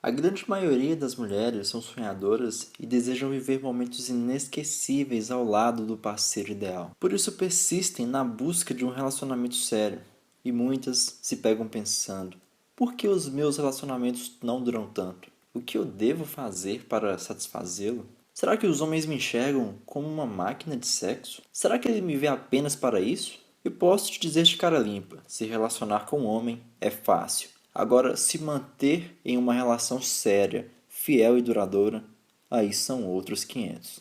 A grande maioria das mulheres são sonhadoras e desejam viver momentos inesquecíveis ao lado do parceiro ideal. Por isso persistem na busca de um relacionamento sério. E muitas se pegam pensando: por que os meus relacionamentos não duram tanto? O que eu devo fazer para satisfazê-lo? Será que os homens me enxergam como uma máquina de sexo? Será que ele me vê apenas para isso? Eu posso te dizer de cara limpa: se relacionar com um homem é fácil. Agora, se manter em uma relação séria, fiel e duradoura, aí são outros 500.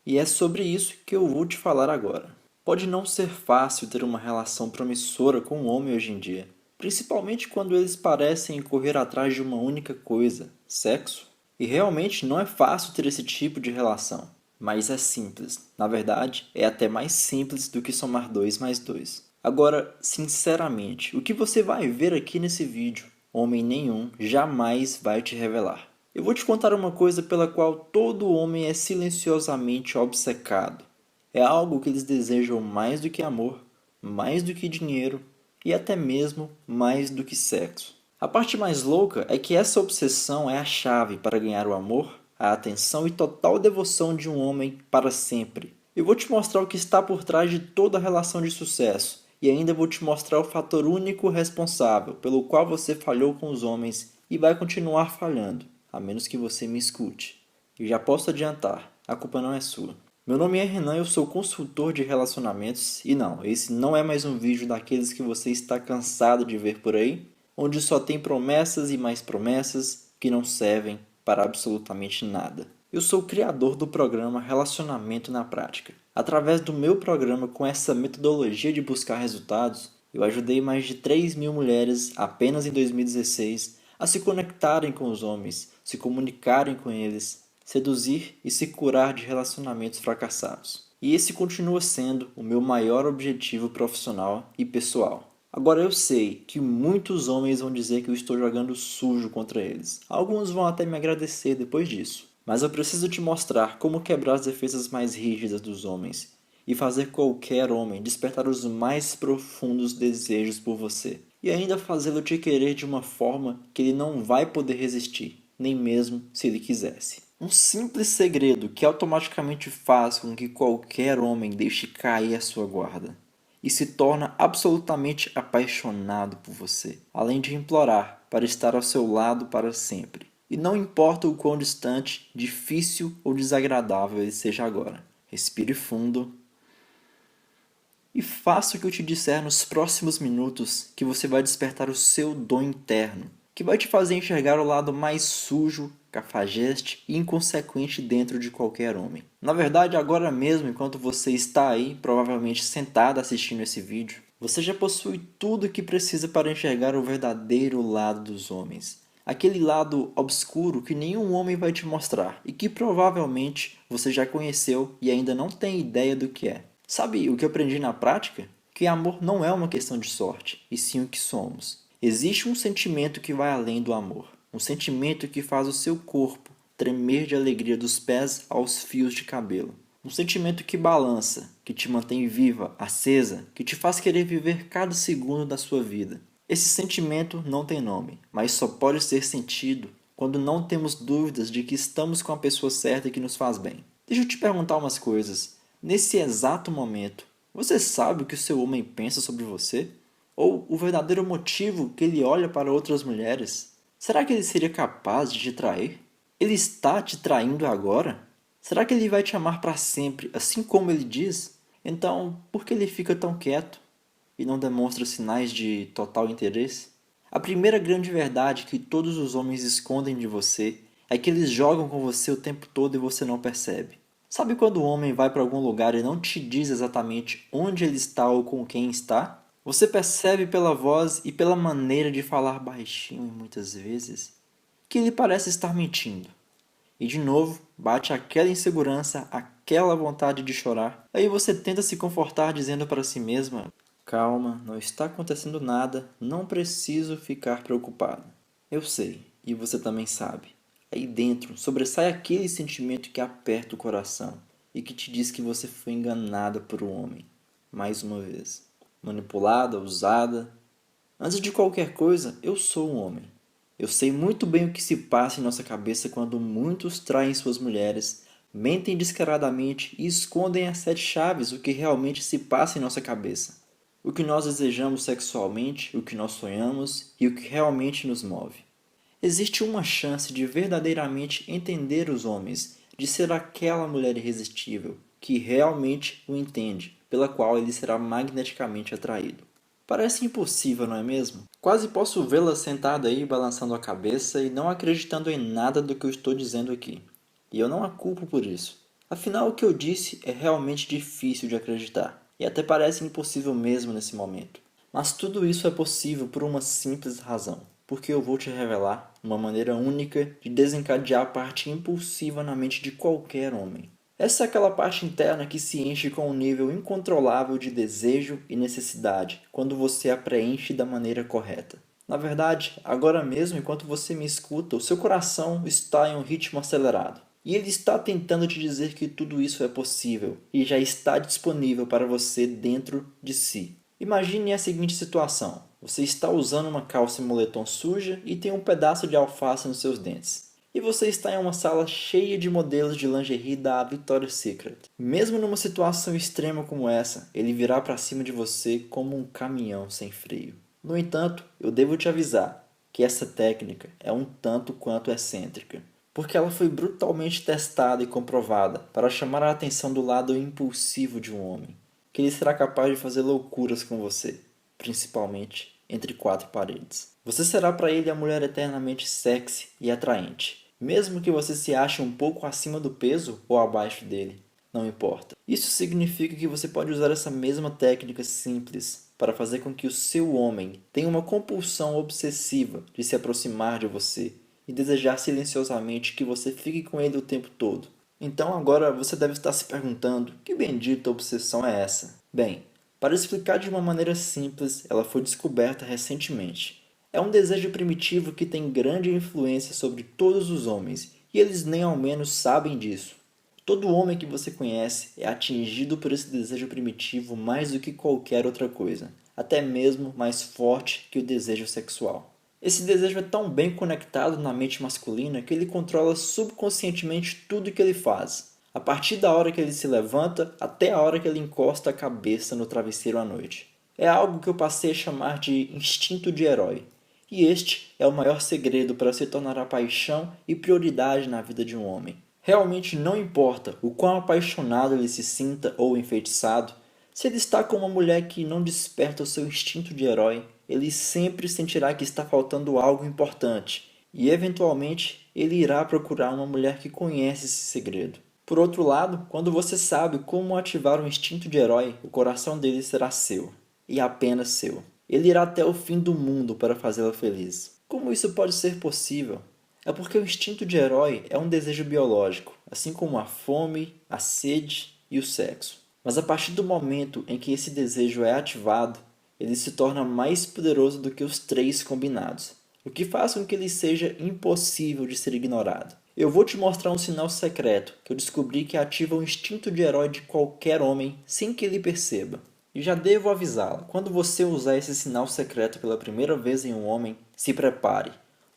E é sobre isso que eu vou te falar agora. Pode não ser fácil ter uma relação promissora com um homem hoje em dia, principalmente quando eles parecem correr atrás de uma única coisa: sexo. E realmente não é fácil ter esse tipo de relação, mas é simples. Na verdade, é até mais simples do que somar 2 mais 2. Agora, sinceramente, o que você vai ver aqui nesse vídeo, homem nenhum jamais vai te revelar. Eu vou te contar uma coisa pela qual todo homem é silenciosamente obcecado. É algo que eles desejam mais do que amor, mais do que dinheiro e até mesmo mais do que sexo. A parte mais louca é que essa obsessão é a chave para ganhar o amor, a atenção e total devoção de um homem para sempre. Eu vou te mostrar o que está por trás de toda relação de sucesso e ainda vou te mostrar o fator único responsável pelo qual você falhou com os homens e vai continuar falhando, a menos que você me escute. E já posso adiantar, a culpa não é sua. Meu nome é Renan, eu sou consultor de relacionamentos e não, esse não é mais um vídeo daqueles que você está cansado de ver por aí, onde só tem promessas e mais promessas que não servem para absolutamente nada. Eu sou o criador do programa Relacionamento na Prática. Através do meu programa, com essa metodologia de buscar resultados, eu ajudei mais de 3.000 mulheres apenas em 2016 a se conectarem com os homens, se comunicarem com eles, seduzir e se curar de relacionamentos fracassados. E esse continua sendo o meu maior objetivo profissional e pessoal. Agora eu sei que muitos homens vão dizer que eu estou jogando sujo contra eles. Alguns vão até me agradecer depois disso. Mas eu preciso te mostrar como quebrar as defesas mais rígidas dos homens e fazer qualquer homem despertar os mais profundos desejos por você. E ainda fazê-lo te querer de uma forma que ele não vai poder resistir, nem mesmo se ele quisesse. Um simples segredo que automaticamente faz com que qualquer homem deixe cair a sua guarda e se torna absolutamente apaixonado por você, além de implorar para estar ao seu lado para sempre. E não importa o quão distante, difícil ou desagradável ele seja agora. Respire fundo e faça o que eu te disser nos próximos minutos, que você vai despertar o seu dom interno, que vai te fazer enxergar o lado mais sujo, cafajeste e inconsequente dentro de qualquer homem. Na verdade, agora mesmo, enquanto você está aí, provavelmente sentado assistindo esse vídeo, você já possui tudo o que precisa para enxergar o verdadeiro lado dos homens. Aquele lado obscuro que nenhum homem vai te mostrar e que provavelmente você já conheceu e ainda não tem ideia do que é. Sabe o que eu aprendi na prática? Que amor não é uma questão de sorte, e sim o que somos. Existe um sentimento que vai além do amor. Um sentimento que faz o seu corpo tremer de alegria dos pés aos fios de cabelo. Um sentimento que balança, que te mantém viva, acesa, que te faz querer viver cada segundo da sua vida. Esse sentimento não tem nome, mas só pode ser sentido quando não temos dúvidas de que estamos com a pessoa certa e que nos faz bem. Deixa eu te perguntar umas coisas. Nesse exato momento, você sabe o que o seu homem pensa sobre você? Ou o verdadeiro motivo que ele olha para outras mulheres? Será que ele seria capaz de te trair? Ele está te traindo agora? Será que ele vai te amar para sempre, assim como ele diz? Então, por que ele fica tão quieto e não demonstra sinais de total interesse? A primeira grande verdade que todos os homens escondem de você é que eles jogam com você o tempo todo e você não percebe. Sabe quando o homem vai para algum lugar e não te diz exatamente onde ele está ou com quem está? Você percebe pela voz e pela maneira de falar baixinho muitas vezes que ele parece estar mentindo. E de novo, bate aquela insegurança, aquela vontade de chorar. Aí você tenta se confortar dizendo para si mesma: calma, não está acontecendo nada, não preciso ficar preocupado. Eu sei, e você também sabe. Aí dentro sobressai aquele sentimento que aperta o coração e que te diz que você foi enganada por um homem, mais uma vez. Manipulada, usada. Antes de qualquer coisa, eu sou um homem. Eu sei muito bem o que se passa em nossa cabeça quando muitos traem suas mulheres, mentem descaradamente e escondem as sete chaves o que realmente se passa em nossa cabeça. O que nós desejamos sexualmente, o que nós sonhamos e o que realmente nos move. Existe uma chance de verdadeiramente entender os homens, de ser aquela mulher irresistível, que realmente o entende, pela qual ele será magneticamente atraído. Parece impossível, não é mesmo? Quase posso vê-la sentada aí balançando a cabeça e não acreditando em nada do que eu estou dizendo aqui. E eu não a culpo por isso. Afinal, o que eu disse é realmente difícil de acreditar, e até parece impossível mesmo nesse momento. Mas tudo isso é possível por uma simples razão, porque eu vou te revelar uma maneira única de desencadear a parte impulsiva na mente de qualquer homem. Essa é aquela parte interna que se enche com um nível incontrolável de desejo e necessidade quando você a preenche da maneira correta. Na verdade, agora mesmo, enquanto você me escuta, o seu coração está em um ritmo acelerado. E ele está tentando te dizer que tudo isso é possível e já está disponível para você dentro de si. Imagine a seguinte situação: você está usando uma calça e moletom suja e tem um pedaço de alface nos seus dentes. E você está em uma sala cheia de modelos de lingerie da Victoria's Secret. Mesmo numa situação extrema como essa, ele virá para cima de você como um caminhão sem freio. No entanto, eu devo te avisar que essa técnica é um tanto quanto excêntrica, porque ela foi brutalmente testada e comprovada para chamar a atenção do lado impulsivo de um homem, que ele será capaz de fazer loucuras com você, principalmente entre quatro paredes. Você será para ele a mulher eternamente sexy e atraente, mesmo que você se ache um pouco acima do peso ou abaixo dele, não importa. Isso significa que você pode usar essa mesma técnica simples para fazer com que o seu homem tenha uma compulsão obsessiva de se aproximar de você e desejar silenciosamente que você fique com ele o tempo todo. Então agora você deve estar se perguntando: que bendita obsessão é essa? Bem, para explicar de uma maneira simples, ela foi descoberta recentemente. É um desejo primitivo que tem grande influência sobre todos os homens, e eles nem ao menos sabem disso. Todo homem que você conhece é atingido por esse desejo primitivo mais do que qualquer outra coisa, até mesmo mais forte que o desejo sexual. Esse desejo é tão bem conectado na mente masculina que ele controla subconscientemente tudo que ele faz, a partir da hora que ele se levanta até a hora que ele encosta a cabeça no travesseiro à noite. É algo que eu passei a chamar de instinto de herói. E este é o maior segredo para se tornar a paixão e prioridade na vida de um homem. Realmente não importa o quão apaixonado ele se sinta ou enfeitiçado, se ele está com uma mulher que não desperta o seu instinto de herói, ele sempre sentirá que está faltando algo importante e, eventualmente, ele irá procurar uma mulher que conhece esse segredo. Por outro lado, quando você sabe como ativar o instinto de herói, o coração dele será seu, e apenas seu. Ele irá até o fim do mundo para fazê-la feliz. Como isso pode ser possível? É porque o instinto de herói é um desejo biológico, assim como a fome, a sede e o sexo. Mas a partir do momento em que esse desejo é ativado, ele se torna mais poderoso do que os três combinados, o que faz com que ele seja impossível de ser ignorado. Eu vou te mostrar um sinal secreto que eu descobri que ativa o instinto de herói de qualquer homem sem que ele perceba. E já devo avisá-la, quando você usar esse sinal secreto pela primeira vez em um homem, se prepare,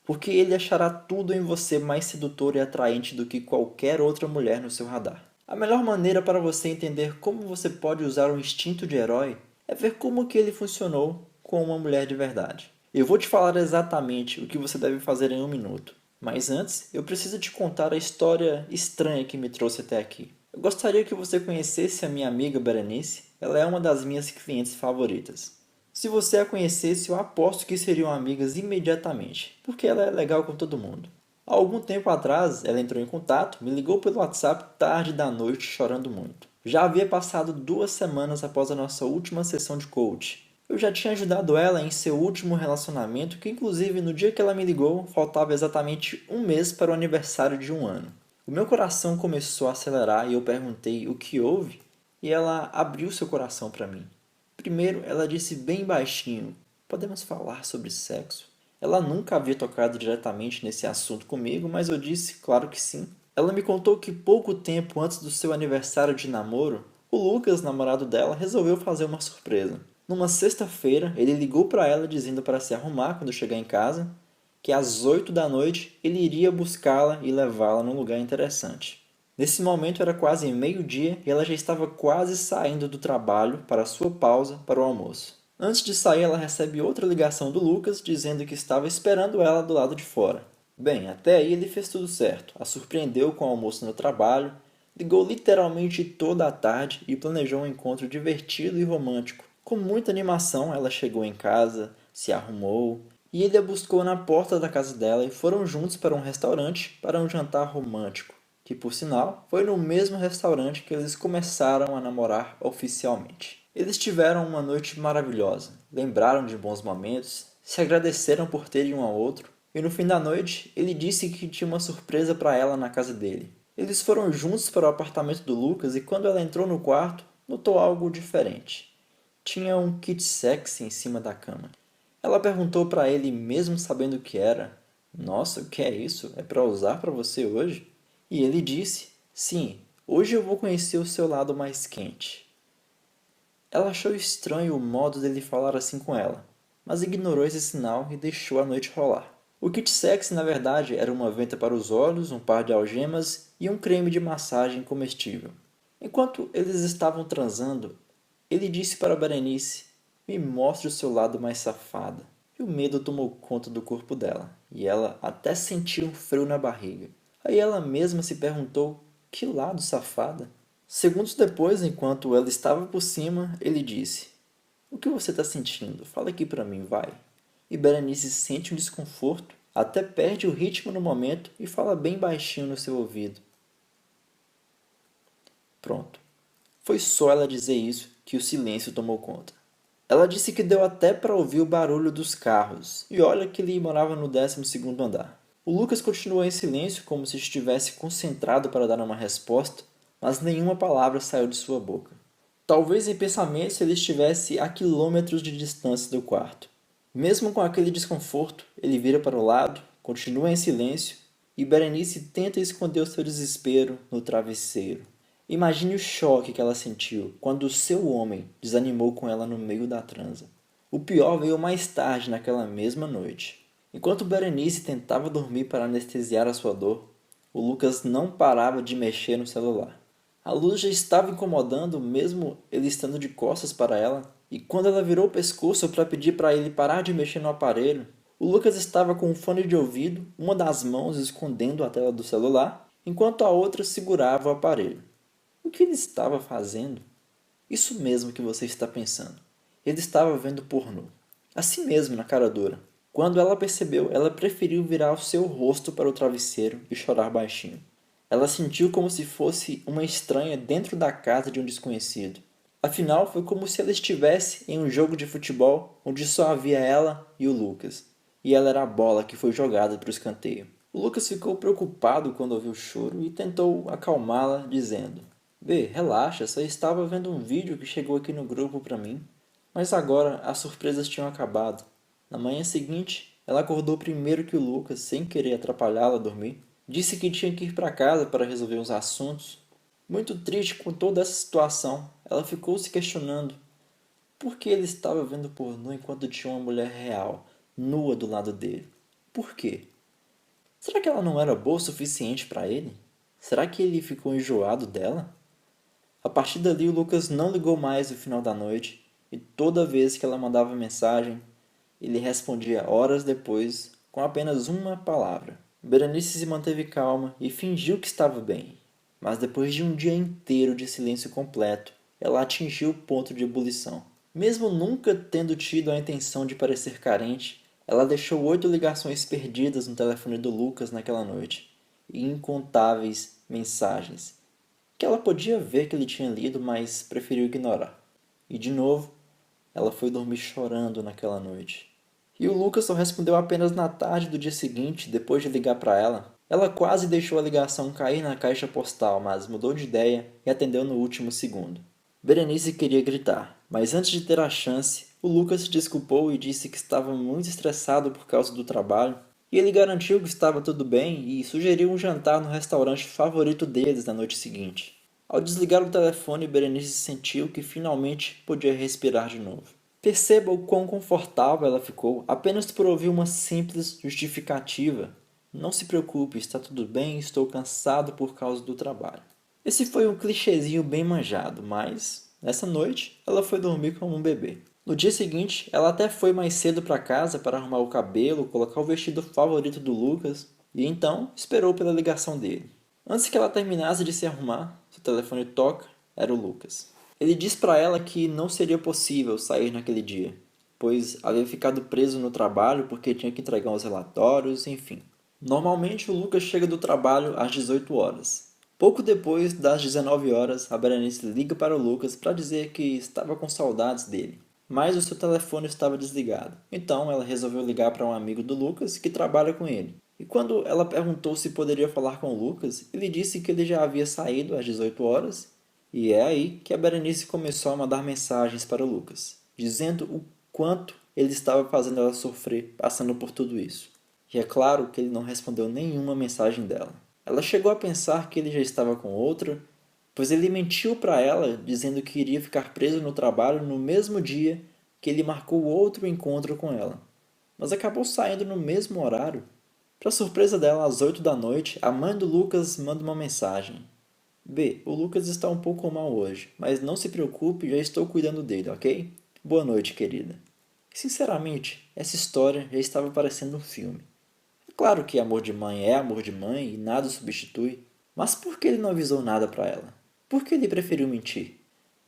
porque ele achará tudo em você mais sedutor e atraente do que qualquer outra mulher no seu radar. A melhor maneira para você entender como você pode usar o instinto de herói é ver como que ele funcionou com uma mulher de verdade. Eu vou te falar exatamente o que você deve fazer em um minuto. Mas antes, eu preciso te contar a história estranha que me trouxe até aqui. Eu gostaria que você conhecesse a minha amiga Berenice. Ela é uma das minhas clientes favoritas. Se você a conhecesse, eu aposto que seriam amigas imediatamente, porque ela é legal com todo mundo. Há algum tempo atrás, ela entrou em contato, me ligou pelo WhatsApp tarde da noite chorando muito. Já havia passado 2 semanas após a nossa última sessão de coach. Eu já tinha ajudado ela em seu último relacionamento, que inclusive no dia que ela me ligou, faltava exatamente um mês para o aniversário de um ano. O meu coração começou a acelerar e eu perguntei o que houve, e ela abriu seu coração para mim. Primeiro, ela disse bem baixinho: "Podemos falar sobre sexo?" Ela nunca havia tocado diretamente nesse assunto comigo, mas eu disse, claro que sim. Ela me contou que pouco tempo antes do seu aniversário de namoro, o Lucas, namorado dela, resolveu fazer uma surpresa. Numa sexta-feira, ele ligou para ela dizendo para se arrumar quando chegar em casa, que às 8 da noite ele iria buscá-la e levá-la num lugar interessante. Nesse momento era quase meio-dia e ela já estava quase saindo do trabalho para a sua pausa para o almoço. Antes de sair, ela recebe outra ligação do Lucas dizendo que estava esperando ela do lado de fora. Bem, até aí ele fez tudo certo. A surpreendeu com o almoço no trabalho, ligou literalmente toda a tarde e planejou um encontro divertido e romântico. Com muita animação, ela chegou em casa, se arrumou e ele a buscou na porta da casa dela e foram juntos para um restaurante para um jantar romântico, que por sinal foi no mesmo restaurante que eles começaram a namorar oficialmente. Eles tiveram uma noite maravilhosa, lembraram de bons momentos, se agradeceram por terem um ao outro e no fim da noite ele disse que tinha uma surpresa para ela na casa dele. Eles foram juntos para o apartamento do Lucas e quando ela entrou no quarto, notou algo diferente. Tinha um kit sexy em cima da cama. Ela perguntou para ele, mesmo sabendo o que era: "Nossa, o que é isso? É para usar para você hoje?" E ele disse: "Sim, hoje eu vou conhecer o seu lado mais quente." Ela achou estranho o modo dele falar assim com ela, mas ignorou esse sinal e deixou a noite rolar. O kit sexy, na verdade, era uma venta para os olhos, um par de algemas e um creme de massagem comestível. Enquanto eles estavam transando, ele disse para Berenice: "Me mostre o seu lado mais safada." E o medo tomou conta do corpo dela, e ela até sentiu um frio na barriga. Aí ela mesma se perguntou: que lado safada? Segundos depois, enquanto ela estava por cima, ele disse: "O que você está sentindo? Fala aqui para mim, vai." E Berenice sente um desconforto, até perde o ritmo no momento e fala bem baixinho no seu ouvido. Pronto. Foi só ela dizer isso que o silêncio tomou conta. Ela disse que deu até para ouvir o barulho dos carros, e olha que ele morava no 12º andar. O Lucas continuou em silêncio como se estivesse concentrado para dar uma resposta, mas nenhuma palavra saiu de sua boca. Talvez em pensamento ele estivesse a quilômetros de distância do quarto. Mesmo com aquele desconforto, ele vira para o lado, continua em silêncio, e Berenice tenta esconder o seu desespero no travesseiro. Imagine o choque que ela sentiu quando o seu homem desanimou com ela no meio da transa. O pior veio mais tarde naquela mesma noite. Enquanto Berenice tentava dormir para anestesiar a sua dor, o Lucas não parava de mexer no celular. A luz já estava incomodando, mesmo ele estando de costas para ela, e quando ela virou o pescoço para pedir para ele parar de mexer no aparelho, o Lucas estava com um fone de ouvido, uma das mãos escondendo a tela do celular, enquanto a outra segurava o aparelho. O que ele estava fazendo? Isso mesmo que você está pensando. Ele estava vendo pornô. Assim mesmo, na cara dura. Quando ela percebeu, ela preferiu virar o seu rosto para o travesseiro e chorar baixinho. Ela sentiu como se fosse uma estranha dentro da casa de um desconhecido. Afinal, foi como se ela estivesse em um jogo de futebol onde só havia ela e o Lucas. E ela era a bola que foi jogada para o escanteio. O Lucas ficou preocupado quando ouviu o choro e tentou acalmá-la, dizendo: "Bê, relaxa, só estava vendo um vídeo que chegou aqui no grupo para mim." Mas agora as surpresas tinham acabado. Na manhã seguinte, ela acordou primeiro que o Lucas, sem querer atrapalhá-la a dormir. Disse que tinha que ir para casa para resolver uns assuntos. Muito triste com toda essa situação, ela ficou se questionando por que ele estava vendo pornô enquanto tinha uma mulher real, nua do lado dele. Por quê? Será que ela não era boa o suficiente para ele? Será que ele ficou enjoado dela? A partir dali, o Lucas não ligou mais no final da noite, e toda vez que ela mandava mensagem, ele respondia horas depois com apenas uma palavra. Berenice se manteve calma e fingiu que estava bem, mas depois de um dia inteiro de silêncio completo, ela atingiu o ponto de ebulição. Mesmo nunca tendo tido a intenção de parecer carente, ela deixou 8 ligações perdidas no telefone do Lucas naquela noite, e incontáveis mensagens que ela podia ver que ele tinha lido, mas preferiu ignorar. E de novo, ela foi dormir chorando naquela noite. E o Lucas só respondeu apenas na tarde do dia seguinte, depois de ligar para ela. Ela quase deixou a ligação cair na caixa postal, mas mudou de ideia e atendeu no último segundo. Berenice queria gritar, mas antes de ter a chance, o Lucas se desculpou e disse que estava muito estressado por causa do trabalho. E ele garantiu que estava tudo bem e sugeriu um jantar no restaurante favorito deles na noite seguinte. Ao desligar o telefone, Berenice sentiu que finalmente podia respirar de novo. Perceba o quão confortável ela ficou apenas por ouvir uma simples justificativa. Não se preocupe, está tudo bem, estou cansado por causa do trabalho. Esse foi um clichêzinho bem manjado, mas nessa noite ela foi dormir como um bebê. No dia seguinte, ela até foi mais cedo para casa para arrumar o cabelo, colocar o vestido favorito do Lucas e então esperou pela ligação dele. Antes que ela terminasse de se arrumar, seu telefone toca, era o Lucas. Ele diz para ela que não seria possível sair naquele dia, pois havia ficado preso no trabalho porque tinha que entregar os relatórios, enfim. Normalmente o Lucas chega do trabalho às 18 horas. Pouco depois das 19 horas, a Berenice liga para o Lucas para dizer que estava com saudades dele, mas o seu telefone estava desligado. Então ela resolveu ligar para um amigo do Lucas que trabalha com ele. E quando ela perguntou se poderia falar com o Lucas, ele disse que ele já havia saído às 18 horas. E é aí que a Berenice começou a mandar mensagens para o Lucas, dizendo o quanto ele estava fazendo ela sofrer passando por tudo isso. E é claro que ele não respondeu nenhuma mensagem dela. Ela chegou a pensar que ele já estava com outra, pois ele mentiu para ela dizendo que iria ficar preso no trabalho no mesmo dia que ele marcou outro encontro com ela. Mas acabou saindo no mesmo horário. Para surpresa dela, às 8 da noite, a mãe do Lucas manda uma mensagem. B, o Lucas está um pouco mal hoje, mas não se preocupe, já estou cuidando dele, ok? Boa noite, querida. Sinceramente, essa história já estava parecendo um filme. É claro que amor de mãe é amor de mãe e nada o substitui, mas por que ele não avisou nada para ela? Por que ele preferiu mentir?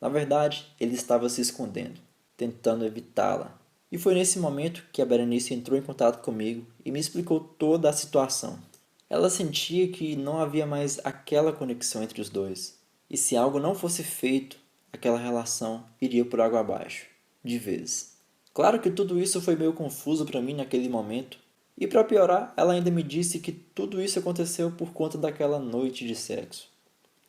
Na verdade, ele estava se escondendo, tentando evitá-la. E foi nesse momento que a Berenice entrou em contato comigo e me explicou toda a situação. Ela sentia que não havia mais aquela conexão entre os dois, e se algo não fosse feito, aquela relação iria por água abaixo, de vez. Claro que tudo isso foi meio confuso para mim naquele momento, e para piorar, ela ainda me disse que tudo isso aconteceu por conta daquela noite de sexo.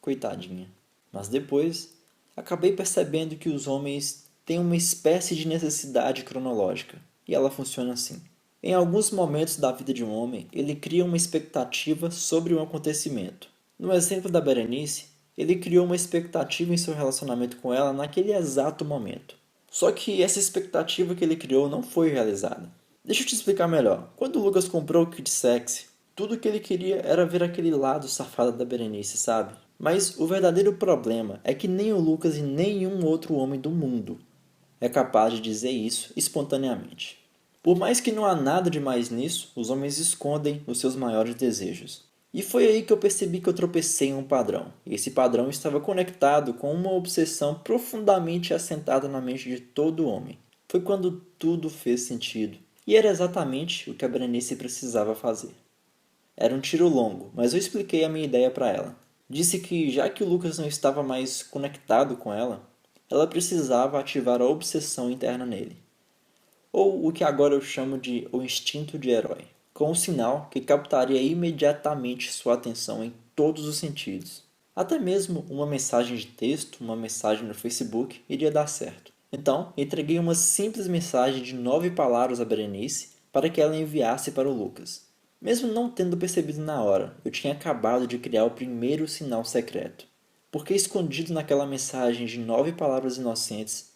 Coitadinha. Mas depois, acabei percebendo que os homens têm uma espécie de necessidade cronológica, e ela funciona assim. Em alguns momentos da vida de um homem, ele cria uma expectativa sobre um acontecimento. No exemplo da Berenice, ele criou uma expectativa em seu relacionamento com ela naquele exato momento. Só que essa expectativa que ele criou não foi realizada. Deixa eu te explicar melhor. Quando o Lucas comprou o kit sexy, tudo que ele queria era ver aquele lado safado da Berenice, sabe? Mas o verdadeiro problema é que nem o Lucas e nenhum outro homem do mundo é capaz de dizer isso espontaneamente. Por mais que não há nada de mais nisso, os homens escondem os seus maiores desejos. E foi aí que eu percebi que eu tropecei em um padrão. E esse padrão estava conectado com uma obsessão profundamente assentada na mente de todo homem. Foi quando tudo fez sentido. E era exatamente o que a Berenice precisava fazer. Era um tiro longo, mas eu expliquei a minha ideia para ela. Disse que, já que o Lucas não estava mais conectado com ela, ela precisava ativar a obsessão interna nele, ou o que agora eu chamo de o instinto de herói, com um sinal que captaria imediatamente sua atenção em todos os sentidos. Até mesmo uma mensagem de texto, uma mensagem no Facebook, iria dar certo. Então, entreguei uma simples mensagem de 9 palavras a Berenice para que ela enviasse para o Lucas. Mesmo não tendo percebido na hora, eu tinha acabado de criar o primeiro sinal secreto. Porque escondido naquela mensagem de 9 palavras inocentes,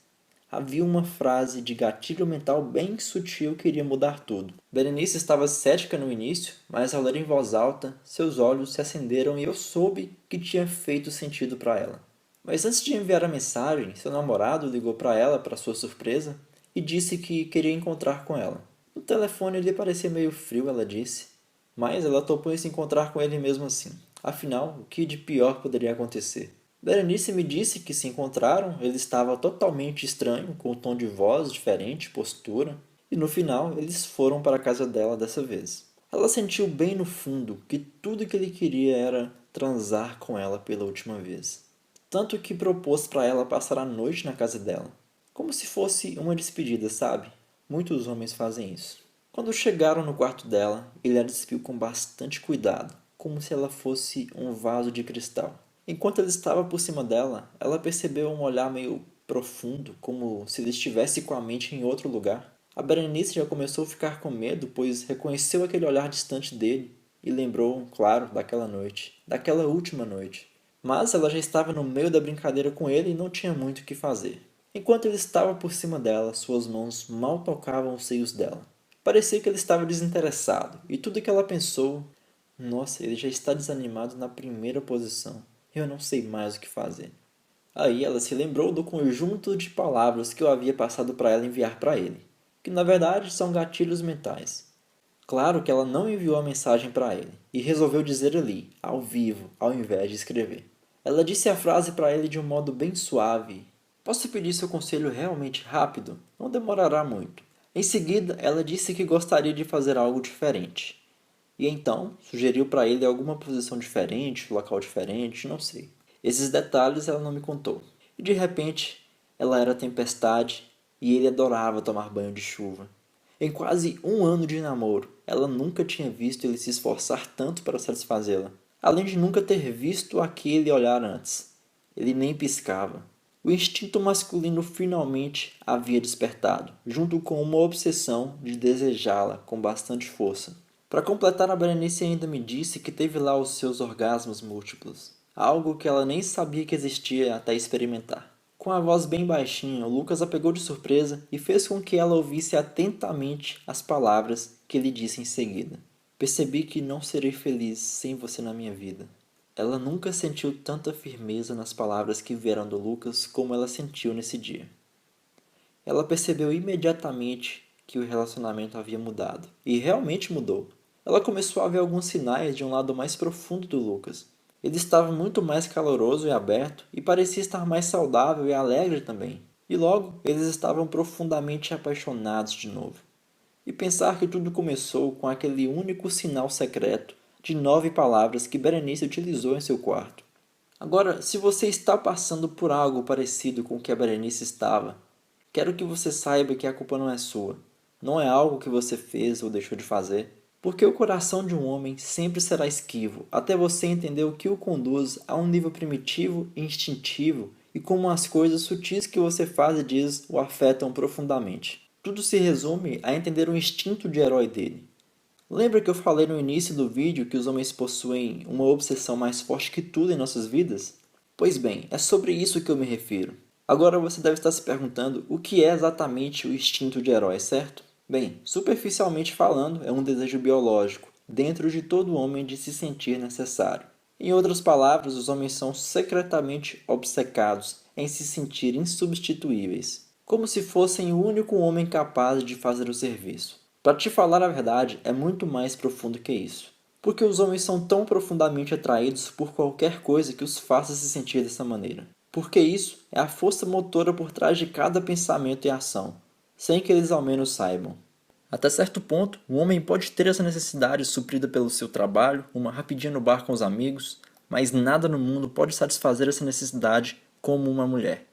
havia uma frase de gatilho mental bem sutil que iria mudar tudo. Berenice estava cética no início, mas ao ler em voz alta, seus olhos se acenderam e eu soube que tinha feito sentido para ela. Mas antes de enviar a mensagem, seu namorado ligou para ela, para sua surpresa, e disse que queria encontrar com ela. No telefone ele parecia meio frio, ela disse, mas ela topou em se encontrar com ele mesmo assim. Afinal, o que de pior poderia acontecer? Berenice me disse que se encontraram, ele estava totalmente estranho, com um tom de voz diferente, postura, e no final eles foram para a casa dela dessa vez. Ela sentiu bem no fundo que tudo que ele queria era transar com ela pela última vez. Tanto que propôs para ela passar a noite na casa dela. Como se fosse uma despedida, sabe? Muitos homens fazem isso. Quando chegaram no quarto dela, ele a despiu com bastante cuidado, como se ela fosse um vaso de cristal. Enquanto ele estava por cima dela, ela percebeu um olhar meio profundo, como se ele estivesse com a mente em outro lugar. A Berenice já começou a ficar com medo, pois reconheceu aquele olhar distante dele e lembrou, claro, daquela noite, daquela última noite. Mas ela já estava no meio da brincadeira com ele e não tinha muito o que fazer. Enquanto ele estava por cima dela, suas mãos mal tocavam os seios dela. Parecia que ele estava desinteressado, e tudo que ela pensou: nossa, ele já está desanimado na primeira posição. Eu não sei mais o que fazer. Aí ela se lembrou do conjunto de palavras que eu havia passado para ela enviar para ele, que na verdade são gatilhos mentais. Claro que ela não enviou a mensagem para ele, e resolveu dizer ali, ao vivo, ao invés de escrever. Ela disse a frase para ele de um modo bem suave. Posso pedir seu conselho realmente rápido? Não demorará muito. Em seguida, ela disse que gostaria de fazer algo diferente. E então, sugeriu para ele alguma posição diferente, local diferente, não sei. Esses detalhes ela não me contou. E de repente, ela era tempestade e ele adorava tomar banho de chuva. Em quase um ano de namoro, ela nunca tinha visto ele se esforçar tanto para satisfazê-la. Além de nunca ter visto aquele olhar antes. Ele nem piscava. O instinto masculino finalmente havia despertado, junto com uma obsessão de desejá-la com bastante força. Para completar, a Berenice ainda me disse que teve lá os seus orgasmos múltiplos, algo que ela nem sabia que existia até experimentar. Com a voz bem baixinha, Lucas a pegou de surpresa e fez com que ela ouvisse atentamente as palavras que ele disse em seguida. Percebi que não serei feliz sem você na minha vida. Ela nunca sentiu tanta firmeza nas palavras que vieram do Lucas como ela sentiu nesse dia. Ela percebeu imediatamente que o relacionamento havia mudado. E realmente mudou. Ela começou a ver alguns sinais de um lado mais profundo do Lucas. Ele estava muito mais caloroso e aberto e parecia estar mais saudável e alegre também. E logo, eles estavam profundamente apaixonados de novo. E pensar que tudo começou com aquele único sinal secreto de 9 palavras que Berenice utilizou em seu quarto. Agora, se você está passando por algo parecido com o que a Berenice estava, quero que você saiba que a culpa não é sua. Não é algo que você fez ou deixou de fazer. Porque o coração de um homem sempre será esquivo, até você entender o que o conduz a um nível primitivo e instintivo e como as coisas sutis que você faz e diz o afetam profundamente. Tudo se resume a entender o instinto de herói dele. Lembra que eu falei no início do vídeo que os homens possuem uma obsessão mais forte que tudo em nossas vidas? Pois bem, é sobre isso que eu me refiro. Agora você deve estar se perguntando o que é exatamente o instinto de herói, certo? Bem, superficialmente falando, é um desejo biológico, dentro de todo homem de se sentir necessário. Em outras palavras, os homens são secretamente obcecados em se sentir insubstituíveis, como se fossem o único homem capaz de fazer o serviço. Para te falar a verdade, é muito mais profundo que isso. Porque os homens são tão profundamente atraídos por qualquer coisa que os faça se sentir dessa maneira. Porque isso é a força motora por trás de cada pensamento e ação, sem que eles ao menos saibam. Até certo ponto, o homem pode ter essa necessidade suprida pelo seu trabalho, uma rapidinha no bar com os amigos, mas nada no mundo pode satisfazer essa necessidade como uma mulher.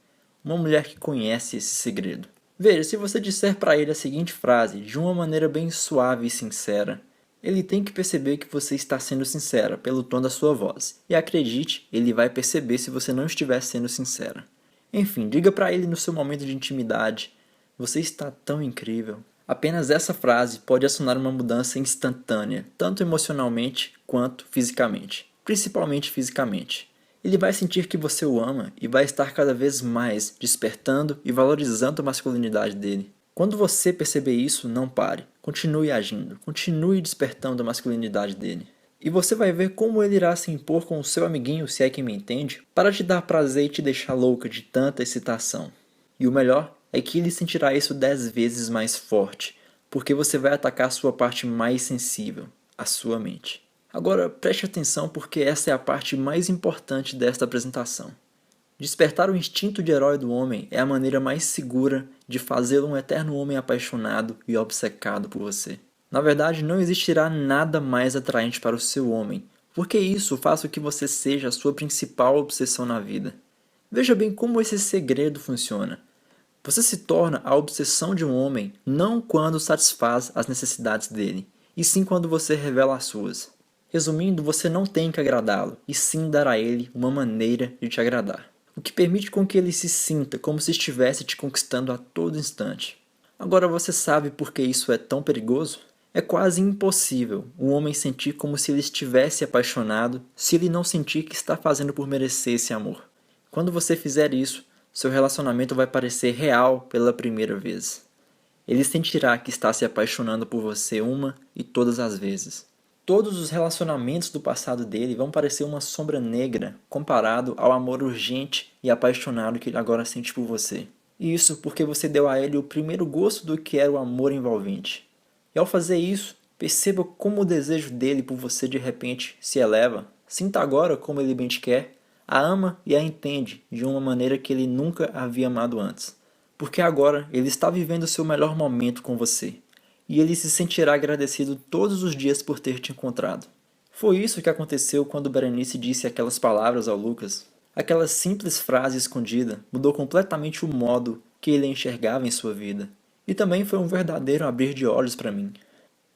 Uma mulher que conhece esse segredo. Veja, se você disser para ele a seguinte frase, de uma maneira bem suave e sincera, ele tem que perceber que você está sendo sincera pelo tom da sua voz. E acredite, ele vai perceber se você não estiver sendo sincera. Enfim, diga para ele no seu momento de intimidade: você está tão incrível. Apenas essa frase pode acionar uma mudança instantânea, tanto emocionalmente quanto fisicamente. Principalmente fisicamente. Ele vai sentir que você o ama e vai estar cada vez mais despertando e valorizando a masculinidade dele. Quando você perceber isso, não pare. Continue agindo, continue despertando a masculinidade dele. E você vai ver como ele irá se impor com o seu amiguinho, se é que me entende, para te dar prazer e te deixar louca de tanta excitação. E o melhor é que ele sentirá isso 10 vezes mais forte, porque você vai atacar a sua parte mais sensível, a sua mente. Agora preste atenção porque essa é a parte mais importante desta apresentação. Despertar o instinto de herói do homem é a maneira mais segura de fazê-lo um eterno homem apaixonado e obcecado por você. Na verdade, não existirá nada mais atraente para o seu homem, porque isso faz com que você seja a sua principal obsessão na vida. Veja bem como esse segredo funciona. Você se torna a obsessão de um homem não quando satisfaz as necessidades dele, e sim quando você revela as suas. Resumindo, você não tem que agradá-lo, e sim dar a ele uma maneira de te agradar. O que permite com que ele se sinta como se estivesse te conquistando a todo instante. Agora você sabe por que isso é tão perigoso? É quase impossível um homem sentir como se ele estivesse apaixonado se ele não sentir que está fazendo por merecer esse amor. Quando você fizer isso, seu relacionamento vai parecer real pela primeira vez. Ele sentirá que está se apaixonando por você uma e todas as vezes. Todos os relacionamentos do passado dele vão parecer uma sombra negra comparado ao amor urgente e apaixonado que ele agora sente por você. E isso porque você deu a ele o primeiro gosto do que era o amor envolvente. E ao fazer isso, perceba como o desejo dele por você de repente se eleva. Sinta agora como ele bem te quer, a ama e a entende de uma maneira que ele nunca havia amado antes. Porque agora ele está vivendo o seu melhor momento com você. E ele se sentirá agradecido todos os dias por ter te encontrado. Foi isso que aconteceu quando Berenice disse aquelas palavras ao Lucas. Aquela simples frase escondida mudou completamente o modo que ele enxergava em sua vida. E também foi um verdadeiro abrir de olhos para mim.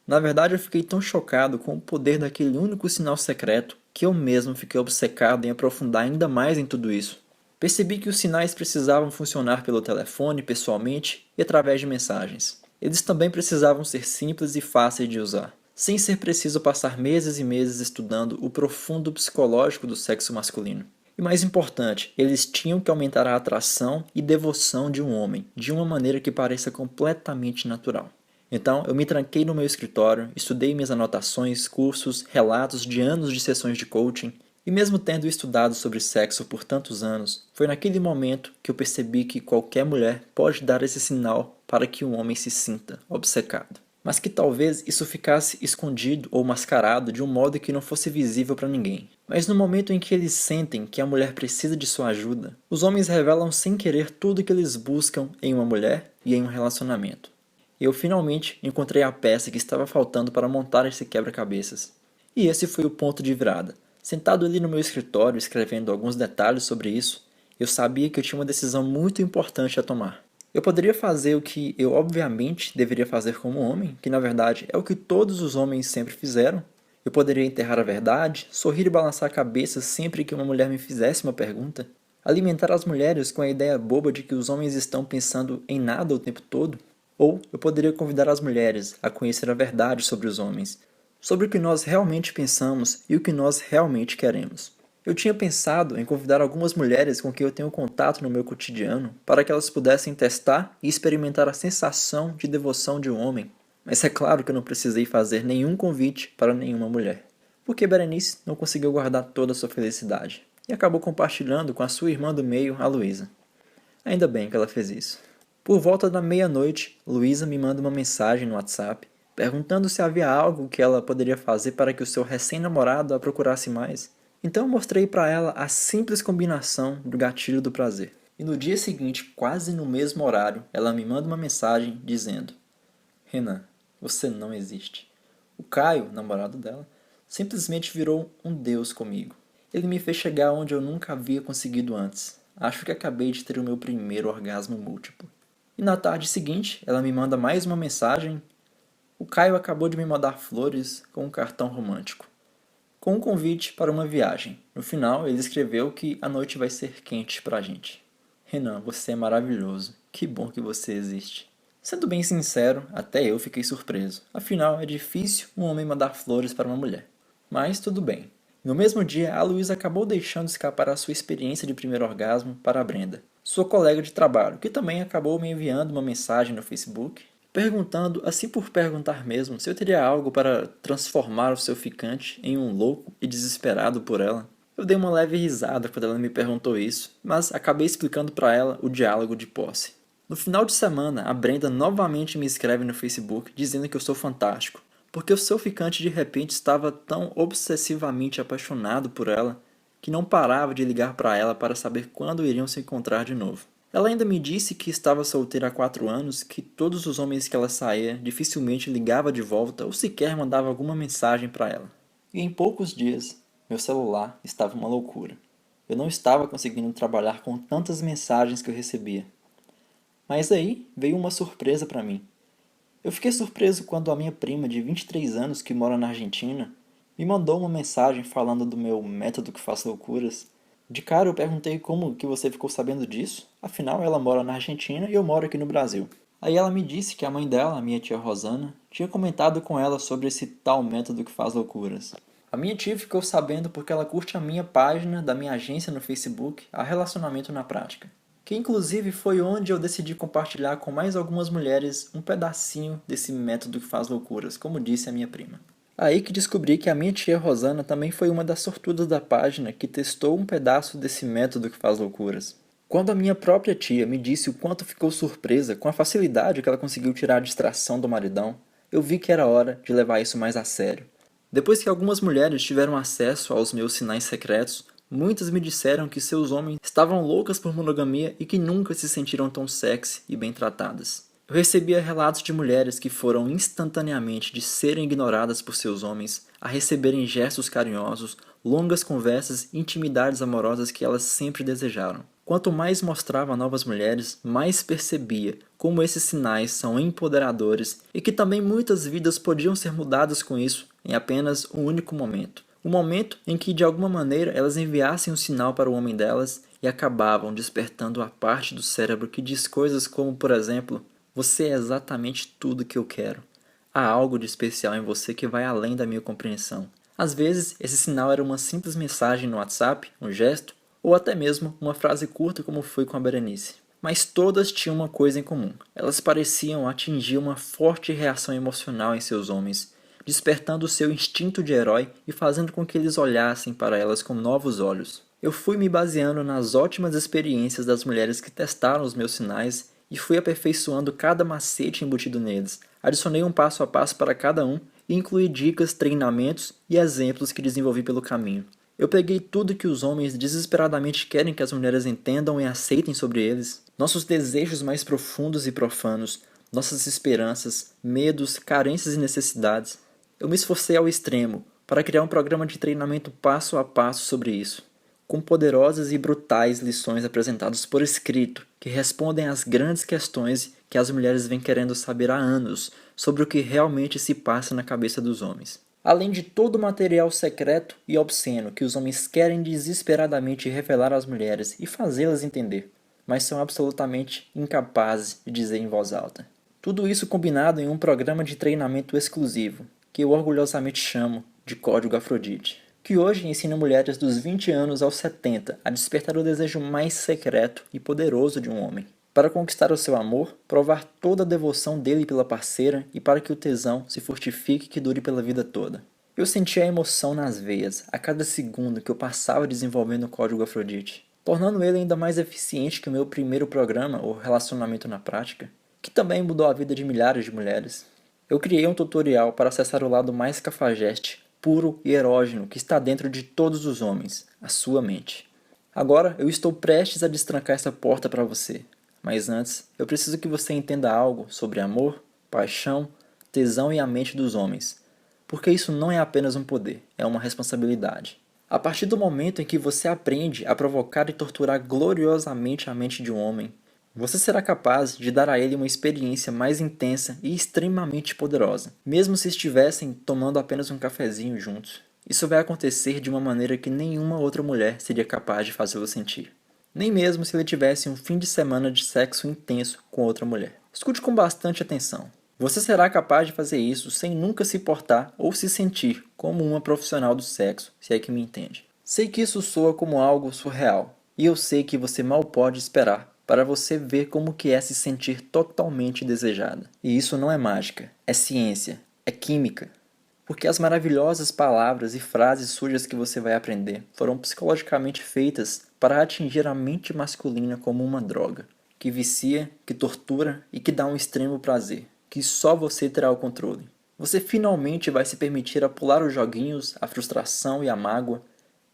Na verdade, eu fiquei tão chocado com o poder daquele único sinal secreto que eu mesmo fiquei obcecado em aprofundar ainda mais em tudo isso. Percebi que os sinais precisavam funcionar pelo telefone, pessoalmente e através de mensagens. Eles também precisavam ser simples e fáceis de usar, sem ser preciso passar meses e meses estudando o profundo psicológico do sexo masculino. E mais importante, eles tinham que aumentar a atração e devoção de um homem, de uma maneira que pareça completamente natural. Então, eu me tranquei no meu escritório, estudei minhas anotações, cursos, relatos de anos de sessões de coaching, e mesmo tendo estudado sobre sexo por tantos anos, foi naquele momento que eu percebi que qualquer mulher pode dar esse sinal para que um homem se sinta obcecado. Mas que talvez isso ficasse escondido ou mascarado de um modo que não fosse visível para ninguém. Mas no momento em que eles sentem que a mulher precisa de sua ajuda, os homens revelam sem querer tudo o que eles buscam em uma mulher e em um relacionamento. Eu finalmente encontrei a peça que estava faltando para montar esse quebra-cabeças. E esse foi o ponto de virada. Sentado ali no meu escritório, escrevendo alguns detalhes sobre isso, eu sabia que eu tinha uma decisão muito importante a tomar. Eu poderia fazer o que eu obviamente deveria fazer como homem, que na verdade é o que todos os homens sempre fizeram. Eu poderia enterrar a verdade, sorrir e balançar a cabeça sempre que uma mulher me fizesse uma pergunta, alimentar as mulheres com a ideia boba de que os homens estão pensando em nada o tempo todo. Ou eu poderia convidar as mulheres a conhecer a verdade sobre os homens, sobre o que nós realmente pensamos e o que nós realmente queremos. Eu tinha pensado em convidar algumas mulheres com quem eu tenho contato no meu cotidiano para que elas pudessem testar e experimentar a sensação de devoção de um homem. Mas é claro que eu não precisei fazer nenhum convite para nenhuma mulher, porque Berenice não conseguiu guardar toda a sua felicidade e acabou compartilhando com a sua irmã do meio, a Luísa. Ainda bem que ela fez isso. Por volta da meia-noite, Luísa me manda uma mensagem no WhatsApp perguntando se havia algo que ela poderia fazer para que o seu recém-namorado a procurasse mais. Então eu mostrei para ela a simples combinação do gatilho do prazer. E no dia seguinte, quase no mesmo horário, ela me manda uma mensagem dizendo: Renan, você não existe. O Caio, namorado dela, simplesmente virou um deus comigo. Ele me fez chegar onde eu nunca havia conseguido antes. Acho que acabei de ter o meu primeiro orgasmo múltiplo. E na tarde seguinte, ela me manda mais uma mensagem. O Caio acabou de me mandar flores com um cartão romântico, com um convite para uma viagem. No final, ele escreveu que a noite vai ser quente pra gente. Renan, você é maravilhoso. Que bom que você existe. Sendo bem sincero, até eu fiquei surpreso. Afinal, é difícil um homem mandar flores para uma mulher. Mas tudo bem. No mesmo dia, a Luísa acabou deixando escapar a sua experiência de primeiro orgasmo para a Brenda, sua colega de trabalho, que também acabou me enviando uma mensagem no Facebook, perguntando, assim por perguntar mesmo, se eu teria algo para transformar o seu ficante em um louco e desesperado por ela. Eu dei uma leve risada quando ela me perguntou isso, mas acabei explicando para ela o diálogo de posse. No final de semana, a Brenda novamente me escreve no Facebook dizendo que eu sou fantástico, porque o seu ficante de repente estava tão obsessivamente apaixonado por ela que não parava de ligar para ela para saber quando iriam se encontrar de novo. Ela ainda me disse que estava solteira há 4 anos, que todos os homens que ela saía dificilmente ligava de volta ou sequer mandava alguma mensagem para ela. E em poucos dias, meu celular estava uma loucura. Eu não estava conseguindo trabalhar com tantas mensagens que eu recebia. Mas aí veio uma surpresa para mim. Eu fiquei surpreso quando a minha prima de 23 anos, que mora na Argentina, me mandou uma mensagem falando do meu método que faz loucuras. De cara eu perguntei como que você ficou sabendo disso, afinal ela mora na Argentina e eu moro aqui no Brasil. Aí ela me disse que a mãe dela, a minha tia Rosana, tinha comentado com ela sobre esse tal método que faz loucuras. A minha tia ficou sabendo porque ela curte a minha página da minha agência no Facebook, a Relacionamento na Prática. que inclusive foi onde eu decidi compartilhar com mais algumas mulheres um pedacinho desse método que faz loucuras, como disse a minha prima. Aí que descobri que a minha tia Rosana também foi uma das sortudas da página que testou um pedaço desse método que faz loucuras. Quando a minha própria tia me disse o quanto ficou surpresa com a facilidade que ela conseguiu tirar a distração do maridão, eu vi que era hora de levar isso mais a sério. Depois que algumas mulheres tiveram acesso aos meus sinais secretos, muitas me disseram que seus homens estavam loucas por monogamia e que nunca se sentiram tão sexy e bem tratadas. Eu recebia relatos de mulheres que foram instantaneamente de serem ignoradas por seus homens a receberem gestos carinhosos, longas conversas e intimidades amorosas que elas sempre desejaram. Quanto mais mostrava a novas mulheres, mais percebia como esses sinais são empoderadores e que também muitas vidas podiam ser mudadas com isso em apenas um único momento. Um momento em que, de alguma maneira, elas enviassem um sinal para o homem delas e acabavam despertando a parte do cérebro que diz coisas como, por exemplo, você é exatamente tudo que eu quero. Há algo de especial em você que vai além da minha compreensão. Às vezes, esse sinal era uma simples mensagem no WhatsApp, um gesto, ou até mesmo uma frase curta como foi com a Berenice. Mas todas tinham uma coisa em comum. Elas pareciam atingir uma forte reação emocional em seus homens, despertando o seu instinto de herói e fazendo com que eles olhassem para elas com novos olhos. Eu fui me baseando nas ótimas experiências das mulheres que testaram os meus sinais e fui aperfeiçoando cada macete embutido neles. Adicionei um passo a passo para cada um e incluí dicas, treinamentos e exemplos que desenvolvi pelo caminho. Eu peguei tudo que os homens desesperadamente querem que as mulheres entendam e aceitem sobre eles, nossos desejos mais profundos e profanos, nossas esperanças, medos, carências e necessidades. Eu me esforcei ao extremo para criar um programa de treinamento passo a passo sobre isso, com poderosas e brutais lições apresentadas por escrito que respondem às grandes questões que as mulheres vêm querendo saber há anos sobre o que realmente se passa na cabeça dos homens. Além de todo o material secreto e obsceno que os homens querem desesperadamente revelar às mulheres e fazê-las entender, mas são absolutamente incapazes de dizer em voz alta. Tudo isso combinado em um programa de treinamento exclusivo, que eu orgulhosamente chamo de Código Afrodite, que hoje ensina mulheres dos 20 anos aos 70 a despertar o desejo mais secreto e poderoso de um homem, para conquistar o seu amor, provar toda a devoção dele pela parceira e para que o tesão se fortifique e que dure pela vida toda. Eu sentia a emoção nas veias a cada segundo que eu passava desenvolvendo o Código Afrodite, tornando ele ainda mais eficiente que o meu primeiro programa, o Relacionamento na Prática, que também mudou a vida de milhares de mulheres. Eu criei um tutorial para acessar o lado mais cafajeste, puro e erógeno que está dentro de todos os homens, a sua mente. Agora eu estou prestes a destrancar essa porta para você. Mas antes, eu preciso que você entenda algo sobre amor, paixão, tesão e a mente dos homens. Porque isso não é apenas um poder, é uma responsabilidade. A partir do momento em que você aprende a provocar e torturar gloriosamente a mente de um homem, você será capaz de dar a ele uma experiência mais intensa e extremamente poderosa, mesmo se estivessem tomando apenas um cafezinho juntos. Isso vai acontecer de uma maneira que nenhuma outra mulher seria capaz de fazê-lo sentir. Nem mesmo se ele tivesse um fim de semana de sexo intenso com outra mulher. Escute com bastante atenção. Você será capaz de fazer isso sem nunca se portar ou se sentir como uma profissional do sexo, se é que me entende. Sei que isso soa como algo surreal, e eu sei que você mal pode esperar para você ver como que é se sentir totalmente desejada. E isso não é mágica, é ciência, é química. Porque as maravilhosas palavras e frases sujas que você vai aprender foram psicologicamente feitas para atingir a mente masculina como uma droga, que vicia, que tortura e que dá um extremo prazer, que só você terá o controle. Você finalmente vai se permitir a pular os joguinhos, a frustração e a mágoa,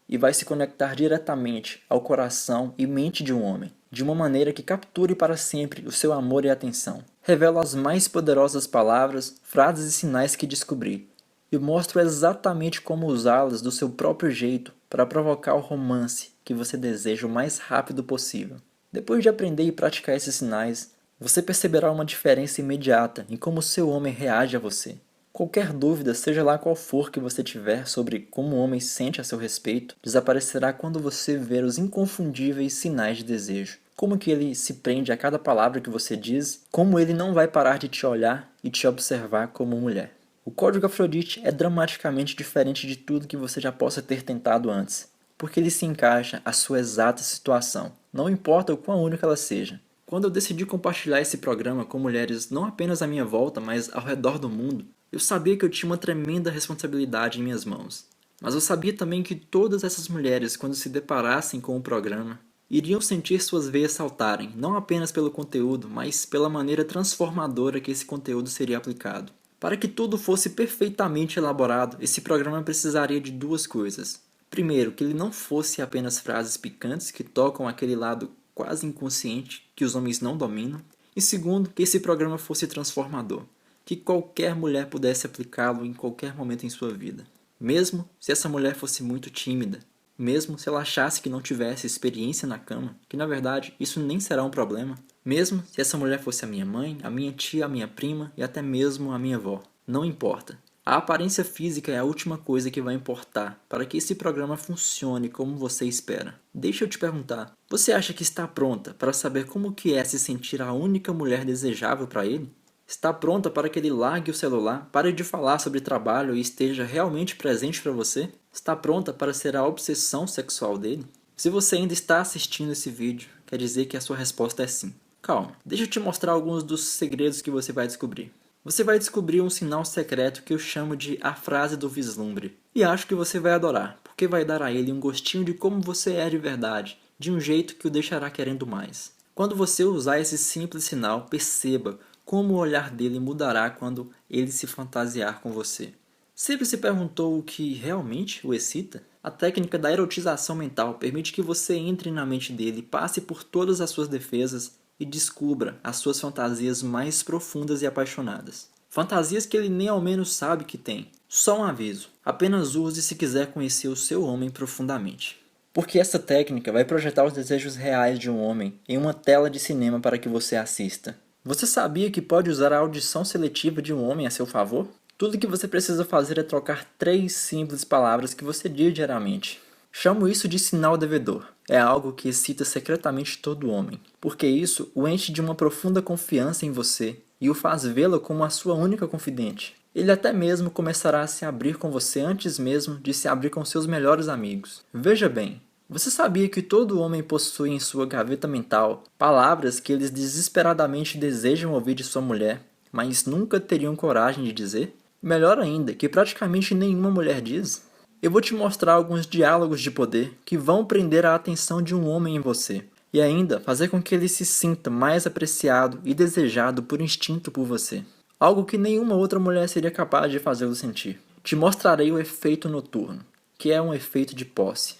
e vai se conectar diretamente ao coração e mente de um homem, de uma maneira que capture para sempre o seu amor e atenção. Revelo as mais poderosas palavras, frases e sinais que descobri, e mostro exatamente como usá-las do seu próprio jeito para provocar o romance que você deseja o mais rápido possível. Depois de aprender e praticar esses sinais, você perceberá uma diferença imediata em como seu homem reage a você. Qualquer dúvida, seja lá qual for que você tiver sobre como o homem sente a seu respeito, desaparecerá quando você ver os inconfundíveis sinais de desejo. Como que ele se prende a cada palavra que você diz, como ele não vai parar de te olhar e te observar como mulher. O Código Afrodite é dramaticamente diferente de tudo que você já possa ter tentado antes, porque ele se encaixa à sua exata situação, não importa o quão única ela seja. Quando eu decidi compartilhar esse programa com mulheres não apenas à minha volta, mas ao redor do mundo, eu sabia que eu tinha uma tremenda responsabilidade em minhas mãos. Mas eu sabia também que todas essas mulheres, quando se deparassem com o programa, iriam sentir suas veias saltarem, não apenas pelo conteúdo, mas pela maneira transformadora que esse conteúdo seria aplicado. Para que tudo fosse perfeitamente elaborado, esse programa precisaria de duas coisas. Primeiro, que ele não fosse apenas frases picantes que tocam aquele lado quase inconsciente que os homens não dominam. E segundo, que esse programa fosse transformador, que qualquer mulher pudesse aplicá-lo em qualquer momento em sua vida. Mesmo se essa mulher fosse muito tímida, mesmo se ela achasse que não tivesse experiência na cama, que na verdade isso nem será um problema, mesmo se essa mulher fosse a minha mãe, a minha tia, a minha prima e até mesmo a minha avó, não importa. A aparência física é a última coisa que vai importar para que esse programa funcione como você espera. Deixa eu te perguntar, você acha que está pronta para saber como que é se sentir a única mulher desejável para ele? Está pronta para que ele largue o celular, pare de falar sobre trabalho e esteja realmente presente para você? Está pronta para ser a obsessão sexual dele? Se você ainda está assistindo esse vídeo, quer dizer que a sua resposta é sim. Calma, deixa eu te mostrar alguns dos segredos que você vai descobrir. Você vai descobrir um sinal secreto que eu chamo de a frase do vislumbre. E acho que você vai adorar, porque vai dar a ele um gostinho de como você é de verdade, de um jeito que o deixará querendo mais. Quando você usar esse simples sinal, perceba como o olhar dele mudará quando ele se fantasiar com você. Sempre se perguntou o que realmente o excita? A técnica da erotização mental permite que você entre na mente dele, passe por todas as suas defesas e descubra as suas fantasias mais profundas e apaixonadas. Fantasias que ele nem ao menos sabe que tem. Só um aviso, apenas use se quiser conhecer o seu homem profundamente. Porque essa técnica vai projetar os desejos reais de um homem em uma tela de cinema para que você assista. Você sabia que pode usar a audição seletiva de um homem a seu favor? Tudo que você precisa fazer é trocar 3 simples palavras que você diz diariamente. Chamo isso de sinal devedor. É algo que excita secretamente todo homem, porque isso o enche de uma profunda confiança em você e o faz vê-la como a sua única confidente. Ele até mesmo começará a se abrir com você antes mesmo de se abrir com seus melhores amigos. Veja bem, você sabia que todo homem possui em sua gaveta mental palavras que eles desesperadamente desejam ouvir de sua mulher, mas nunca teriam coragem de dizer? Melhor ainda, que praticamente nenhuma mulher diz. Eu vou te mostrar alguns diálogos de poder que vão prender a atenção de um homem em você e ainda fazer com que ele se sinta mais apreciado e desejado por instinto por você. Algo que nenhuma outra mulher seria capaz de fazê-lo sentir. Te mostrarei o efeito noturno, que é um efeito de posse.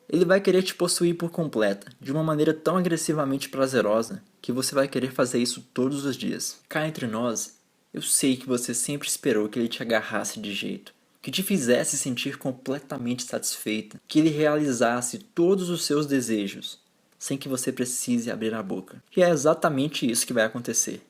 Ele vai querer te possuir por completa, de uma maneira tão agressivamente prazerosa que você vai querer fazer isso todos os dias. Cá entre nós, eu sei que você sempre esperou que ele te agarrasse de jeito, que te fizesse sentir completamente satisfeita, que ele realizasse todos os seus desejos, sem que você precise abrir a boca. E é exatamente isso que vai acontecer.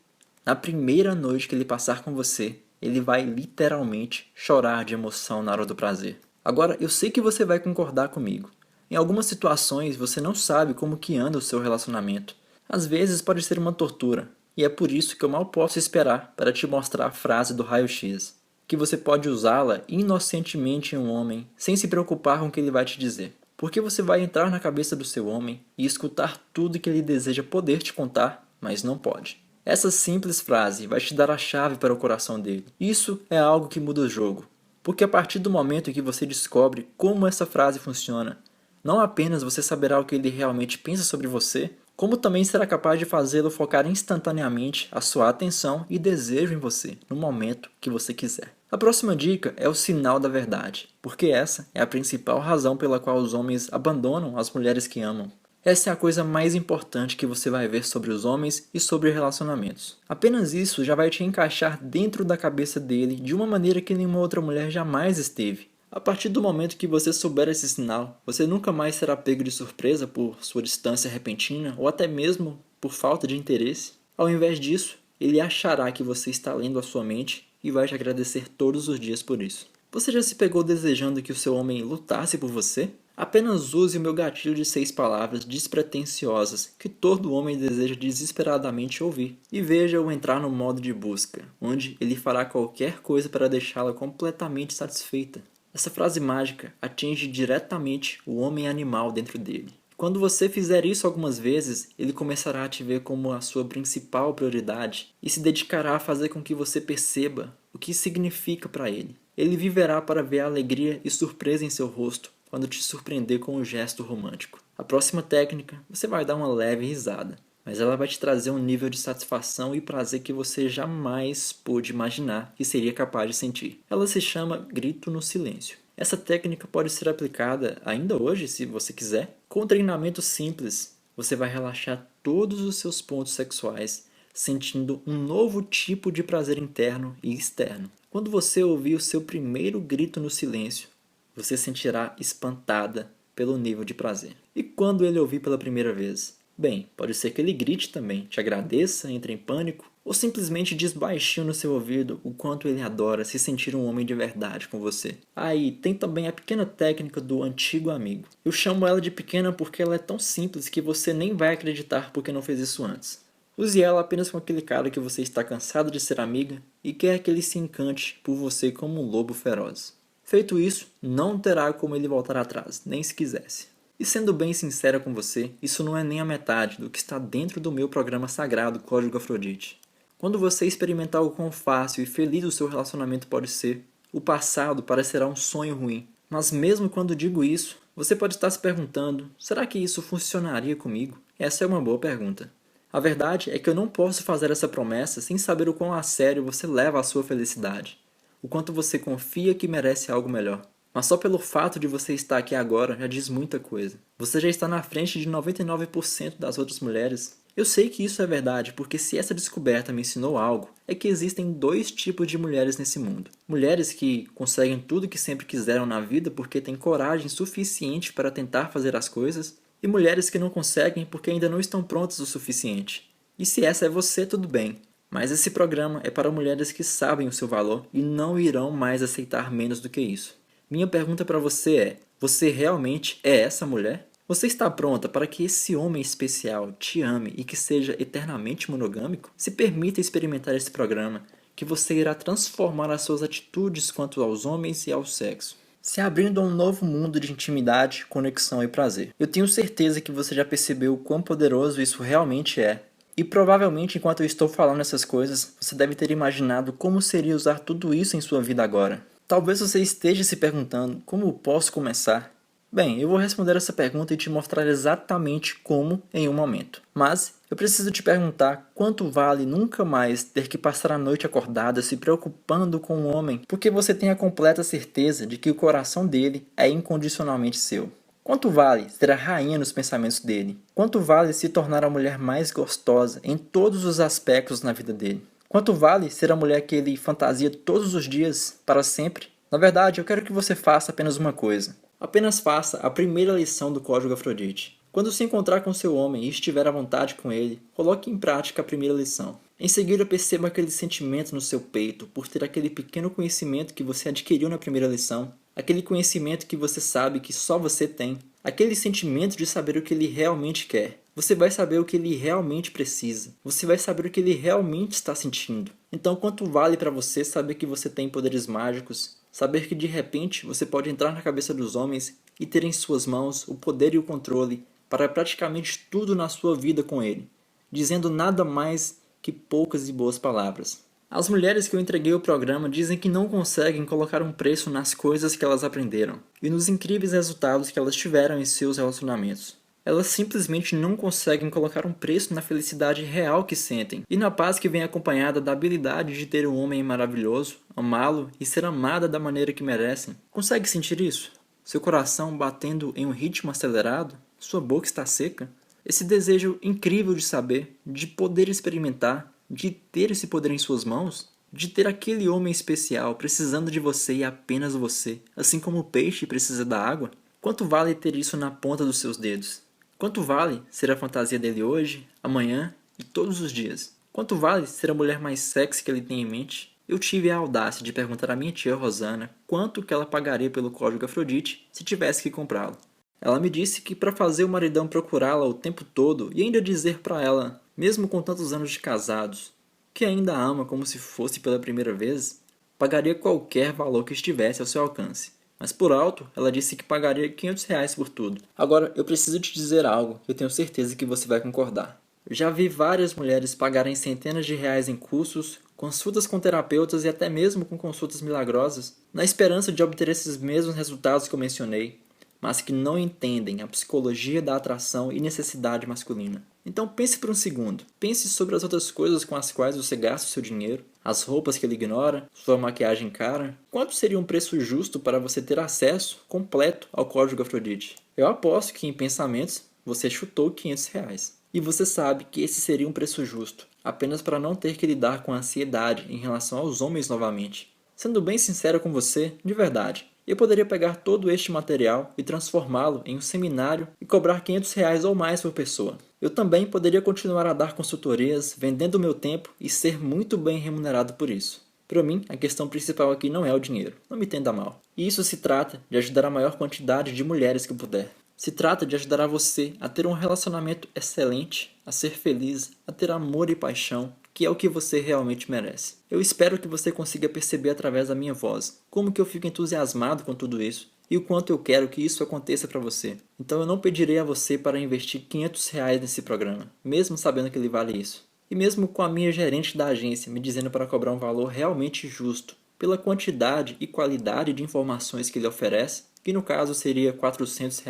Na primeira noite que ele passar com você, ele vai literalmente chorar de emoção na hora do prazer. Agora, eu sei que você vai concordar comigo. Em algumas situações, você não sabe como que anda o seu relacionamento. Às vezes pode ser uma tortura, e é por isso que eu mal posso esperar para te mostrar a frase do raio-x, que você pode usá-la inocentemente em um homem, sem se preocupar com o que ele vai te dizer. Porque você vai entrar na cabeça do seu homem e escutar tudo que ele deseja poder te contar, mas não pode. Essa simples frase vai te dar a chave para o coração dele. Isso é algo que muda o jogo. Porque a partir do momento em que você descobre como essa frase funciona, não apenas você saberá o que ele realmente pensa sobre você, como também será capaz de fazê-lo focar instantaneamente a sua atenção e desejo em você, no momento que você quiser. A próxima dica é o sinal da verdade, porque essa é a principal razão pela qual os homens abandonam as mulheres que amam. Essa é a coisa mais importante que você vai ver sobre os homens e sobre relacionamentos. Apenas isso já vai te encaixar dentro da cabeça dele de uma maneira que nenhuma outra mulher jamais esteve. A partir do momento que você souber esse sinal, você nunca mais será pego de surpresa por sua distância repentina ou até mesmo por falta de interesse. Ao invés disso, ele achará que você está lendo a sua mente e vai te agradecer todos os dias por isso. Você já se pegou desejando que o seu homem lutasse por você? Apenas use o meu gatilho de 6 palavras despretensiosas que todo homem deseja desesperadamente ouvir e veja-o entrar no modo de busca, onde ele fará qualquer coisa para deixá-la completamente satisfeita. Essa frase mágica atinge diretamente o homem animal dentro dele. Quando você fizer isso algumas vezes, ele começará a te ver como a sua principal prioridade e se dedicará a fazer com que você perceba o que significa para ele. Ele viverá para ver a alegria e surpresa em seu rosto quando te surpreender com um gesto romântico. A próxima técnica, você vai dar uma leve risada, mas ela vai te trazer um nível de satisfação e prazer que você jamais pôde imaginar que seria capaz de sentir. Ela se chama grito no silêncio. Essa técnica pode ser aplicada ainda hoje, se você quiser. Com um treinamento simples, você vai relaxar todos os seus pontos sexuais, sentindo um novo tipo de prazer interno e externo. Quando você ouvir o seu primeiro grito no silêncio, você sentirá espantada pelo nível de prazer. E quando ele ouvir pela primeira vez? Bem, pode ser que ele grite também, te agradeça, entre em pânico, ou simplesmente diz baixinho no seu ouvido o quanto ele adora se sentir um homem de verdade com você. Aí, tem também a pequena técnica do antigo amigo. Eu chamo ela de pequena porque ela é tão simples que você nem vai acreditar porque não fez isso antes. Use ela apenas com aquele cara que você está cansado de ser amiga e quer que ele se encante por você como um lobo feroz. Feito isso, não terá como ele voltar atrás, nem se quisesse. E sendo bem sincera com você, isso não é nem a metade do que está dentro do meu programa sagrado Código Afrodite. Quando você experimentar o quão fácil e feliz o seu relacionamento pode ser, o passado parecerá um sonho ruim. Mas mesmo quando digo isso, você pode estar se perguntando, será que isso funcionaria comigo? Essa é uma boa pergunta. A verdade é que eu não posso fazer essa promessa sem saber o quão a sério você leva a sua felicidade, o quanto você confia que merece algo melhor. Mas só pelo fato de você estar aqui agora já diz muita coisa. Você já está na frente de 99% das outras mulheres. Eu sei que isso é verdade, porque se essa descoberta me ensinou algo, é que existem dois tipos de mulheres nesse mundo. Mulheres que conseguem tudo que sempre quiseram na vida porque têm coragem suficiente para tentar fazer as coisas, e mulheres que não conseguem porque ainda não estão prontas o suficiente. E se essa é você, tudo bem. Mas esse programa é para mulheres que sabem o seu valor e não irão mais aceitar menos do que isso. Minha pergunta para você é: você realmente é essa mulher? Você está pronta para que esse homem especial te ame e que seja eternamente monogâmico? Se permita experimentar esse programa, que você irá transformar as suas atitudes quanto aos homens e ao sexo, se abrindo a um novo mundo de intimidade, conexão e prazer. Eu tenho certeza que você já percebeu o quão poderoso isso realmente é. E provavelmente enquanto eu estou falando essas coisas, você deve ter imaginado como seria usar tudo isso em sua vida agora. Talvez você esteja se perguntando, como posso começar? Bem, eu vou responder essa pergunta e te mostrar exatamente como em um momento. Mas eu preciso te perguntar quanto vale nunca mais ter que passar a noite acordada se preocupando com um homem porque você tem a completa certeza de que o coração dele é incondicionalmente seu. Quanto vale ser a rainha nos pensamentos dele? Quanto vale se tornar a mulher mais gostosa em todos os aspectos na vida dele? Quanto vale ser a mulher que ele fantasia todos os dias, para sempre? Na verdade, eu quero que você faça apenas uma coisa. Apenas faça a primeira lição do Código Afrodite. Quando se encontrar com seu homem e estiver à vontade com ele, coloque em prática a primeira lição. Em seguida, perceba aquele sentimento no seu peito por ter aquele pequeno conhecimento que você adquiriu na primeira lição, aquele conhecimento que você sabe que só você tem, aquele sentimento de saber o que ele realmente quer. Você vai saber o que ele realmente precisa. Você vai saber o que ele realmente está sentindo. Então, quanto vale para você saber que você tem poderes mágicos? Saber que de repente você pode entrar na cabeça dos homens e ter em suas mãos o poder e o controle para praticamente tudo na sua vida com ele, dizendo nada mais que poucas e boas palavras. As mulheres que eu entreguei o programa dizem que não conseguem colocar um preço nas coisas que elas aprenderam e nos incríveis resultados que elas tiveram em seus relacionamentos. Elas simplesmente não conseguem colocar um preço na felicidade real que sentem e na paz que vem acompanhada da habilidade de ter um homem maravilhoso, amá-lo e ser amada da maneira que merecem. Consegue sentir isso? Seu coração batendo em um ritmo acelerado? Sua boca está seca? Esse desejo incrível de saber, de poder experimentar, de ter esse poder em suas mãos? De ter aquele homem especial precisando de você e apenas você, assim como o peixe precisa da água? Quanto vale ter isso na ponta dos seus dedos? Quanto vale ser a fantasia dele hoje, amanhã e todos os dias? Quanto vale ser a mulher mais sexy que ele tem em mente? Eu tive a audácia de perguntar à minha tia Rosana quanto que ela pagaria pelo Código Afrodite se tivesse que comprá-lo. Ela me disse que para fazer o maridão procurá-la o tempo todo e ainda dizer para ela, mesmo com tantos anos de casados, que ainda a ama como se fosse pela primeira vez, pagaria qualquer valor que estivesse ao seu alcance. mas por alto ela disse que pagaria R$ 500 por tudo. Agora, eu preciso te dizer algo que eu tenho certeza que você vai concordar. Eu já vi várias mulheres pagarem centenas de reais em cursos, consultas com terapeutas e até mesmo com consultas milagrosas, na esperança de obter esses mesmos resultados que eu mencionei, mas que não entendem a psicologia da atração e necessidade masculina. Então pense por um segundo. Pense sobre as outras coisas com as quais você gasta o seu dinheiro, as roupas que ele ignora, sua maquiagem cara. Quanto seria um preço justo para você ter acesso completo ao código Afrodite? Eu aposto que em pensamentos você chutou R$ 500. E você sabe que esse seria um preço justo, apenas para não ter que lidar com a ansiedade em relação aos homens novamente. Sendo bem sincero com você, de verdade, eu poderia pegar todo este material e transformá-lo em um seminário e cobrar R$ 500 ou mais por pessoa. Eu também poderia continuar a dar consultorias, vendendo o meu tempo e ser muito bem remunerado por isso. Para mim, a questão principal aqui não é o dinheiro, não me entenda mal. E isso se trata de ajudar a maior quantidade de mulheres que eu puder. Se trata de ajudar a você a ter um relacionamento excelente, a ser feliz, a ter amor e paixão, que é o que você realmente merece. Eu espero que você consiga perceber através da minha voz como que eu fico entusiasmado com tudo isso e o quanto eu quero que isso aconteça para você. Então eu não pedirei a você para investir R$ 500 nesse programa, mesmo sabendo que ele vale isso. E mesmo com a minha gerente da agência me dizendo para cobrar um valor realmente justo, pela quantidade e qualidade de informações que ele oferece, que no caso seria R$ 400,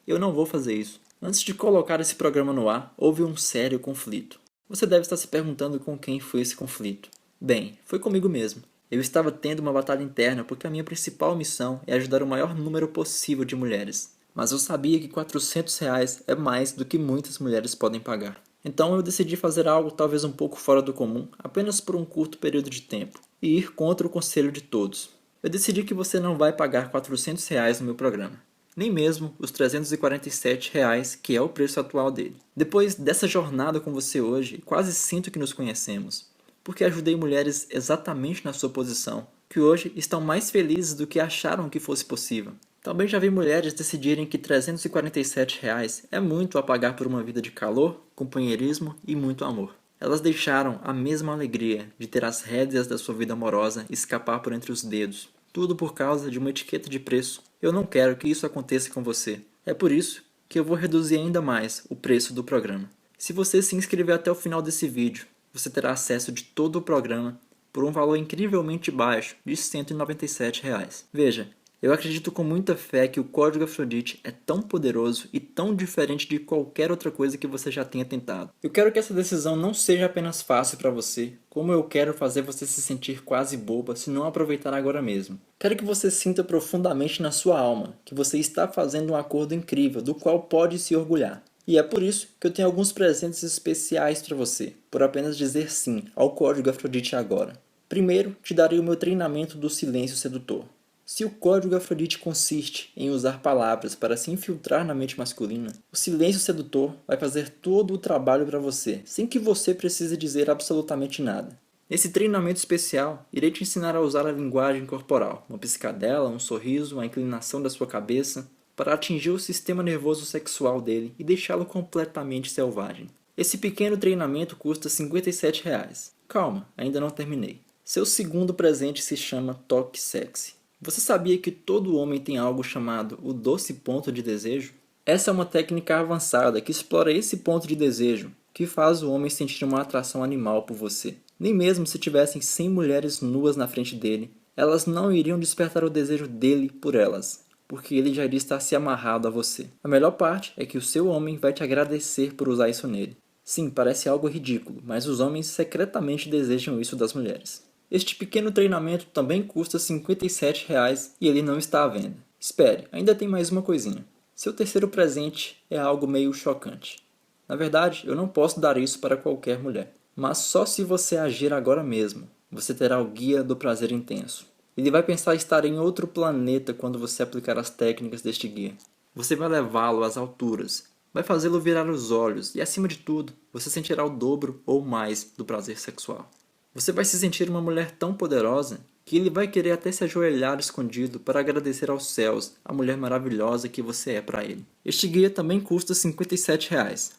eu não vou fazer isso. Antes de colocar esse programa no ar, houve um sério conflito. Você deve estar se perguntando com quem foi esse conflito. Bem, foi comigo mesmo. Eu estava tendo uma batalha interna porque a minha principal missão é ajudar o maior número possível de mulheres. Mas eu sabia que R$ 400 é mais do que muitas mulheres podem pagar. Então eu decidi fazer algo talvez um pouco fora do comum, apenas por um curto período de tempo, e ir contra o conselho de todos. Eu decidi que você não vai pagar R$ 400 no meu programa. Nem mesmo os R$ 347, que é o preço atual dele. Depois dessa jornada com você hoje, quase sinto que nos conhecemos, porque ajudei mulheres exatamente na sua posição, que hoje estão mais felizes do que acharam que fosse possível. Também já vi mulheres decidirem que R$ 347 é muito a pagar por uma vida de calor, companheirismo e muito amor. Elas deixaram a mesma alegria de ter as rédeas da sua vida amorosa escapar por entre os dedos. Tudo por causa de uma etiqueta de preço. Eu não quero que isso aconteça com você. É por isso que eu vou reduzir ainda mais o preço do programa. Se você se inscrever até o final desse vídeo, você terá acesso de todo o programa por um valor incrivelmente baixo de R$ 197. Veja, eu acredito com muita fé que o Código Afrodite é tão poderoso e tão diferente de qualquer outra coisa que você já tenha tentado. Eu quero que essa decisão não seja apenas fácil para você, como eu quero fazer você se sentir quase boba se não aproveitar agora mesmo. Quero que você sinta profundamente na sua alma que você está fazendo um acordo incrível do qual pode se orgulhar. E é por isso que eu tenho alguns presentes especiais para você, por apenas dizer sim ao Código Afrodite agora. Primeiro, te darei o meu treinamento do silêncio sedutor. Se o código Afrodite consiste em usar palavras para se infiltrar na mente masculina, o silêncio sedutor vai fazer todo o trabalho para você, sem que você precise dizer absolutamente nada. Nesse treinamento especial, irei te ensinar a usar a linguagem corporal, uma piscadela, um sorriso, a inclinação da sua cabeça, para atingir o sistema nervoso sexual dele e deixá-lo completamente selvagem. Esse pequeno treinamento custa R$ 57. Calma, ainda não terminei. Seu segundo presente se chama Toque Sexy. Você sabia que todo homem tem algo chamado o doce ponto de desejo? Essa é uma técnica avançada que explora esse ponto de desejo, que faz o homem sentir uma atração animal por você. Nem mesmo se tivessem 100 mulheres nuas na frente dele, elas não iriam despertar o desejo dele por elas, porque ele já iria estar se amarrado a você. A melhor parte é que o seu homem vai te agradecer por usar isso nele. Sim, parece algo ridículo, mas os homens secretamente desejam isso das mulheres. Este pequeno treinamento também custa R$ 57 e ele não está à venda. Espere, ainda tem mais uma coisinha. Seu terceiro presente é algo meio chocante. Na verdade, eu não posso dar isso para qualquer mulher. Mas só se você agir agora mesmo, você terá o guia do prazer intenso. Ele vai pensar estar em outro planeta quando você aplicar as técnicas deste guia. Você vai levá-lo às alturas, vai fazê-lo virar os olhos e, acima de tudo, você sentirá o dobro ou mais do prazer sexual. Você vai se sentir uma mulher tão poderosa que ele vai querer até se ajoelhar escondido para agradecer aos céus a mulher maravilhosa que você é para ele. Este guia também custa R$ 57,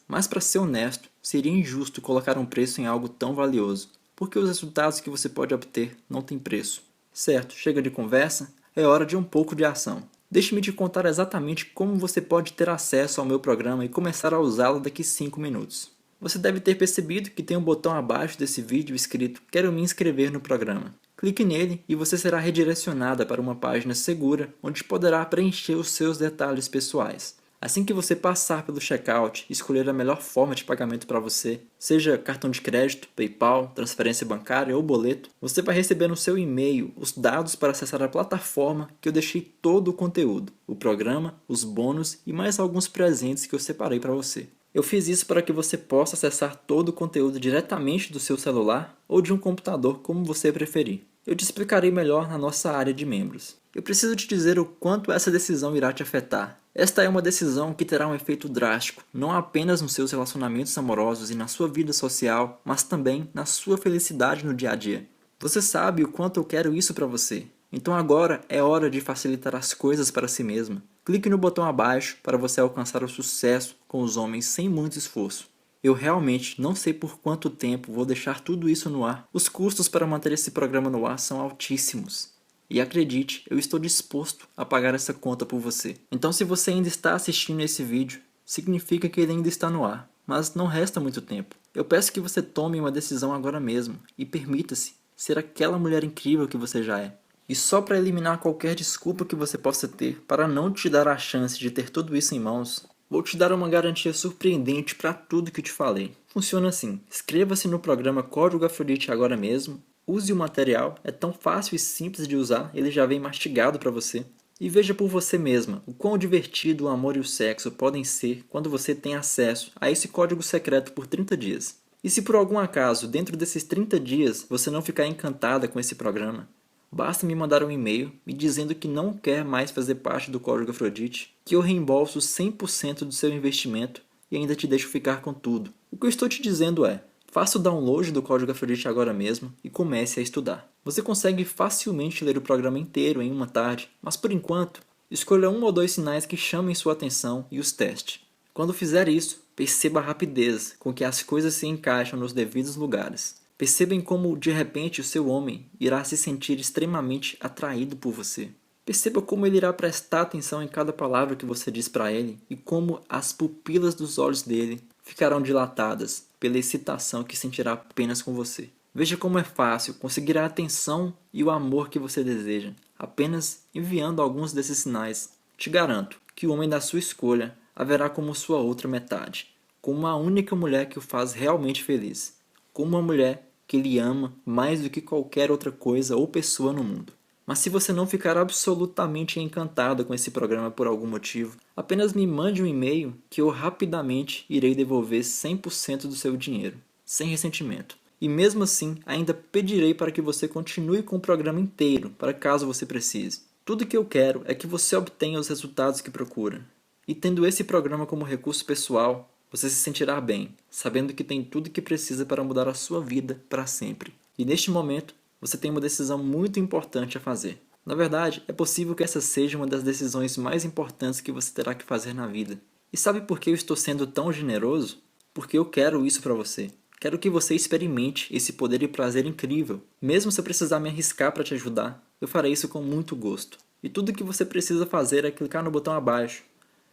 mas para ser honesto, seria injusto colocar um preço em algo tão valioso, porque os resultados que você pode obter não têm preço. Certo, chega de conversa, é hora de um pouco de ação. Deixe-me te contar exatamente como você pode ter acesso ao meu programa e começar a usá-lo daqui 5 minutos. Você deve ter percebido que tem um botão abaixo desse vídeo escrito "Quero me inscrever no programa". Clique nele e você será redirecionada para uma página segura onde poderá preencher os seus detalhes pessoais. Assim que você passar pelo checkout e escolher a melhor forma de pagamento para você, seja cartão de crédito, PayPal, transferência bancária ou boleto, você vai receber no seu e-mail os dados para acessar a plataforma que eu deixei todo o conteúdo, o programa, os bônus e mais alguns presentes que eu separei para você. Eu fiz isso para que você possa acessar todo o conteúdo diretamente do seu celular ou de um computador, como você preferir. Eu te explicarei melhor na nossa área de membros. Eu preciso te dizer o quanto essa decisão irá te afetar. Esta é uma decisão que terá um efeito drástico, não apenas nos seus relacionamentos amorosos e na sua vida social, mas também na sua felicidade no dia a dia. Você sabe o quanto eu quero isso para você. Então agora é hora de facilitar as coisas para si mesma. Clique no botão abaixo para você alcançar o sucesso com os homens sem muito esforço. Eu realmente não sei por quanto tempo vou deixar tudo isso no ar. Os custos para manter esse programa no ar são altíssimos. E acredite, eu estou disposto a pagar essa conta por você. Então se você ainda está assistindo esse vídeo, significa que ele ainda está no ar. Mas não resta muito tempo. Eu peço que você tome uma decisão agora mesmo e permita-se ser aquela mulher incrível que você já é. E só para eliminar qualquer desculpa que você possa ter para não te dar a chance de ter tudo isso em mãos, vou te dar uma garantia surpreendente para tudo que te falei. Funciona assim: inscreva-se no programa Código Afrodite agora mesmo, use o material, é tão fácil e simples de usar, ele já vem mastigado para você. E veja por você mesma o quão divertido o amor e o sexo podem ser quando você tem acesso a esse código secreto por 30 dias. E se por algum acaso, dentro desses 30 dias, você não ficar encantada com esse programa, basta me mandar um e-mail me dizendo que não quer mais fazer parte do Código Afrodite, que eu reembolso 100% do seu investimento e ainda te deixo ficar com tudo. O que eu estou te dizendo é: faça o download do Código Afrodite agora mesmo e comece a estudar. Você consegue facilmente ler o programa inteiro em uma tarde, mas por enquanto, escolha 1 ou 2 sinais que chamem sua atenção e os teste. Quando fizer isso, perceba a rapidez com que as coisas se encaixam nos devidos lugares. Percebem como, de repente, o seu homem irá se sentir extremamente atraído por você. Perceba como ele irá prestar atenção em cada palavra que você diz para ele e como as pupilas dos olhos dele ficarão dilatadas pela excitação que sentirá apenas com você. Veja como é fácil conseguir a atenção e o amor que você deseja, apenas enviando alguns desses sinais. Te garanto que o homem da sua escolha haverá como sua outra metade, como a única mulher que o faz realmente feliz, como uma mulher que ele ama mais do que qualquer outra coisa ou pessoa no mundo. Mas se você não ficar absolutamente encantada com esse programa por algum motivo, apenas me mande um e-mail que eu rapidamente irei devolver 100% do seu dinheiro, sem ressentimento. E mesmo assim, ainda pedirei para que você continue com o programa inteiro, para caso você precise. Tudo que eu quero é que você obtenha os resultados que procura. E tendo esse programa como recurso pessoal, você se sentirá bem, sabendo que tem tudo que precisa para mudar a sua vida para sempre. E neste momento, você tem uma decisão muito importante a fazer. Na verdade, é possível que essa seja uma das decisões mais importantes que você terá que fazer na vida. E sabe por que eu estou sendo tão generoso? Porque eu quero isso para você. Quero que você experimente esse poder e prazer incrível. Mesmo se eu precisar me arriscar para te ajudar, eu farei isso com muito gosto. E tudo que você precisa fazer é clicar no botão abaixo.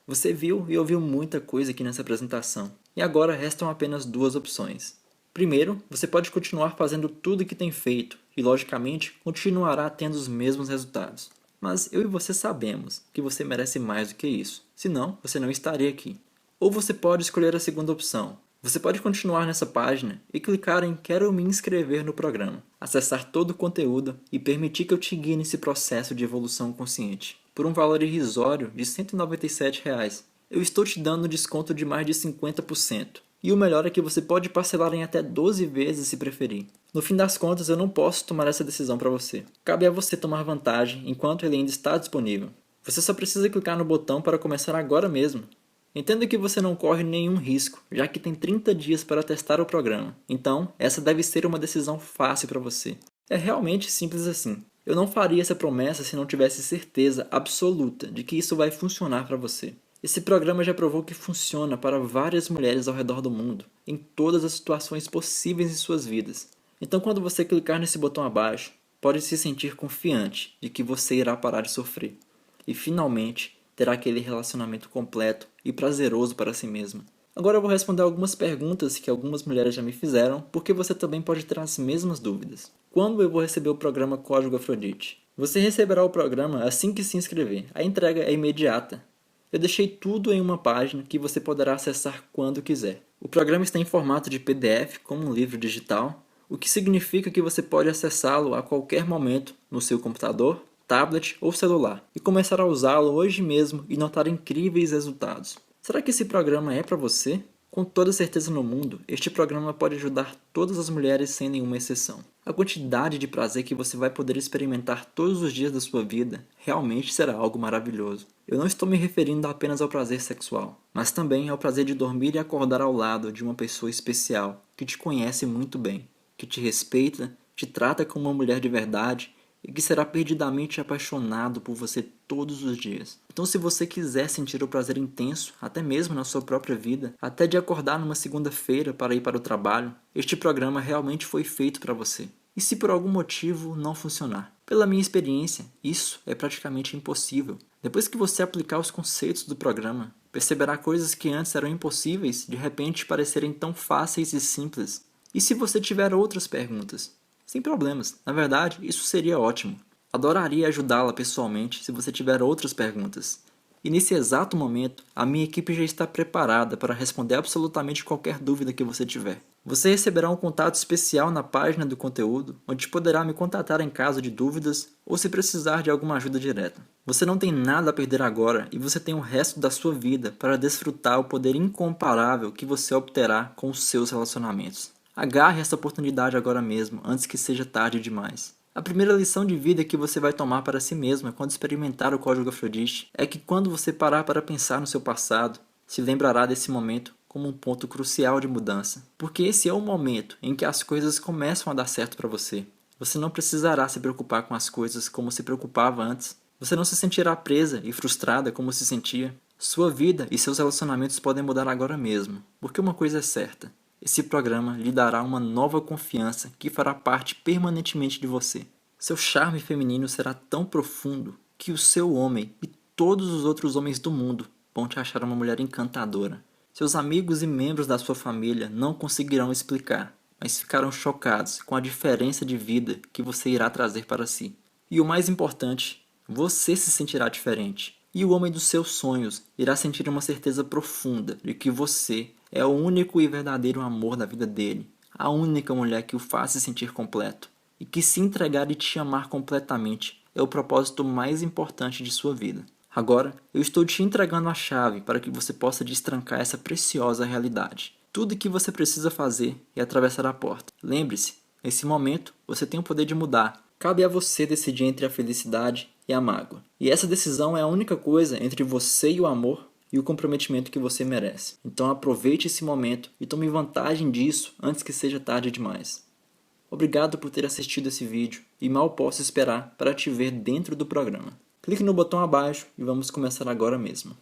Você viu e ouviu muita coisa aqui nessa apresentação. E agora restam apenas 2 opções. Primeiro, você pode continuar fazendo tudo o que tem feito e, logicamente, continuará tendo os mesmos resultados. Mas eu e você sabemos que você merece mais do que isso. Senão, você não estaria aqui. Ou você pode escolher a segunda opção. Você pode continuar nessa página e clicar em "Quero me inscrever no programa", acessar todo o conteúdo e permitir que eu te guie nesse processo de evolução consciente. Por um valor irrisório de R$ 197, eu estou te dando um desconto de mais de 50%. E o melhor é que você pode parcelar em até 12 vezes se preferir. No fim das contas, eu não posso tomar essa decisão para você. Cabe a você tomar vantagem enquanto ele ainda está disponível. Você só precisa clicar no botão para começar agora mesmo. Entenda que você não corre nenhum risco, já que tem 30 dias para testar o programa. Então, essa deve ser uma decisão fácil para você. É realmente simples assim. Eu não faria essa promessa se não tivesse certeza absoluta de que isso vai funcionar para você. Esse programa já provou que funciona para várias mulheres ao redor do mundo, em todas as situações possíveis em suas vidas. Então, quando você clicar nesse botão abaixo, pode se sentir confiante de que você irá parar de sofrer e finalmente terá aquele relacionamento completo e prazeroso para si mesma. Agora eu vou responder algumas perguntas que algumas mulheres já me fizeram, porque você também pode ter as mesmas dúvidas. Quando eu vou receber o programa Código Afrodite? Você receberá o programa assim que se inscrever. A entrega é imediata. Eu deixei tudo em uma página que você poderá acessar quando quiser. O programa está em formato de PDF, como um livro digital, o que significa que você pode acessá-lo a qualquer momento no seu computador, tablet ou celular, e começar a usá-lo hoje mesmo e notar incríveis resultados. Será que esse programa é para você? Com toda certeza no mundo, este programa pode ajudar todas as mulheres sem nenhuma exceção. A quantidade de prazer que você vai poder experimentar todos os dias da sua vida realmente será algo maravilhoso. Eu não estou me referindo apenas ao prazer sexual, mas também ao prazer de dormir e acordar ao lado de uma pessoa especial, que te conhece muito bem, que te respeita, te trata como uma mulher de verdade e que será perdidamente apaixonado por você todos os dias. Então, se você quiser sentir o prazer intenso, até mesmo na sua própria vida, até de acordar numa segunda-feira para ir para o trabalho, este programa realmente foi feito para você. E se por algum motivo não funcionar? Pela minha experiência, isso é praticamente impossível. Depois que você aplicar os conceitos do programa, perceberá coisas que antes eram impossíveis de repente parecerem tão fáceis e simples. E se você tiver outras perguntas? Sem problemas. Na verdade, isso seria ótimo. Adoraria ajudá-la pessoalmente se você tiver outras perguntas. E nesse exato momento, a minha equipe já está preparada para responder absolutamente qualquer dúvida que você tiver. Você receberá um contato especial na página do conteúdo, onde poderá me contatar em caso de dúvidas ou se precisar de alguma ajuda direta. Você não tem nada a perder agora e você tem o resto da sua vida para desfrutar o poder incomparável que você obterá com os seus relacionamentos. Agarre essa oportunidade agora mesmo, antes que seja tarde demais. A primeira lição de vida que você vai tomar para si mesma quando experimentar o Código Afrodite é que quando você parar para pensar no seu passado, se lembrará desse momento como um ponto crucial de mudança. Porque esse é o momento em que as coisas começam a dar certo para você. Você não precisará se preocupar com as coisas como se preocupava antes. Você não se sentirá presa e frustrada como se sentia. Sua vida e seus relacionamentos podem mudar agora mesmo. Porque uma coisa é certa. Esse programa lhe dará uma nova confiança que fará parte permanentemente de você. Seu charme feminino será tão profundo que o seu homem e todos os outros homens do mundo vão te achar uma mulher encantadora. Seus amigos e membros da sua família não conseguirão explicar, mas ficarão chocados com a diferença de vida que você irá trazer para si. E o mais importante, você se sentirá diferente. E o homem dos seus sonhos irá sentir uma certeza profunda de que você é o único e verdadeiro amor da vida dele, a única mulher que o faz se sentir completo, e que se entregar e te amar completamente é o propósito mais importante de sua vida. Agora, eu estou te entregando a chave para que você possa destrancar essa preciosa realidade. Tudo o que você precisa fazer é atravessar a porta. Lembre-se, nesse momento, você tem o poder de mudar. Cabe a você decidir entre a felicidade e a mágoa. E essa decisão é a única coisa entre você e o amor e o comprometimento que você merece. Então aproveite esse momento e tome vantagem disso antes que seja tarde demais. Obrigado por ter assistido esse vídeo e mal posso esperar para te ver dentro do programa. Clique no botão abaixo e vamos começar agora mesmo.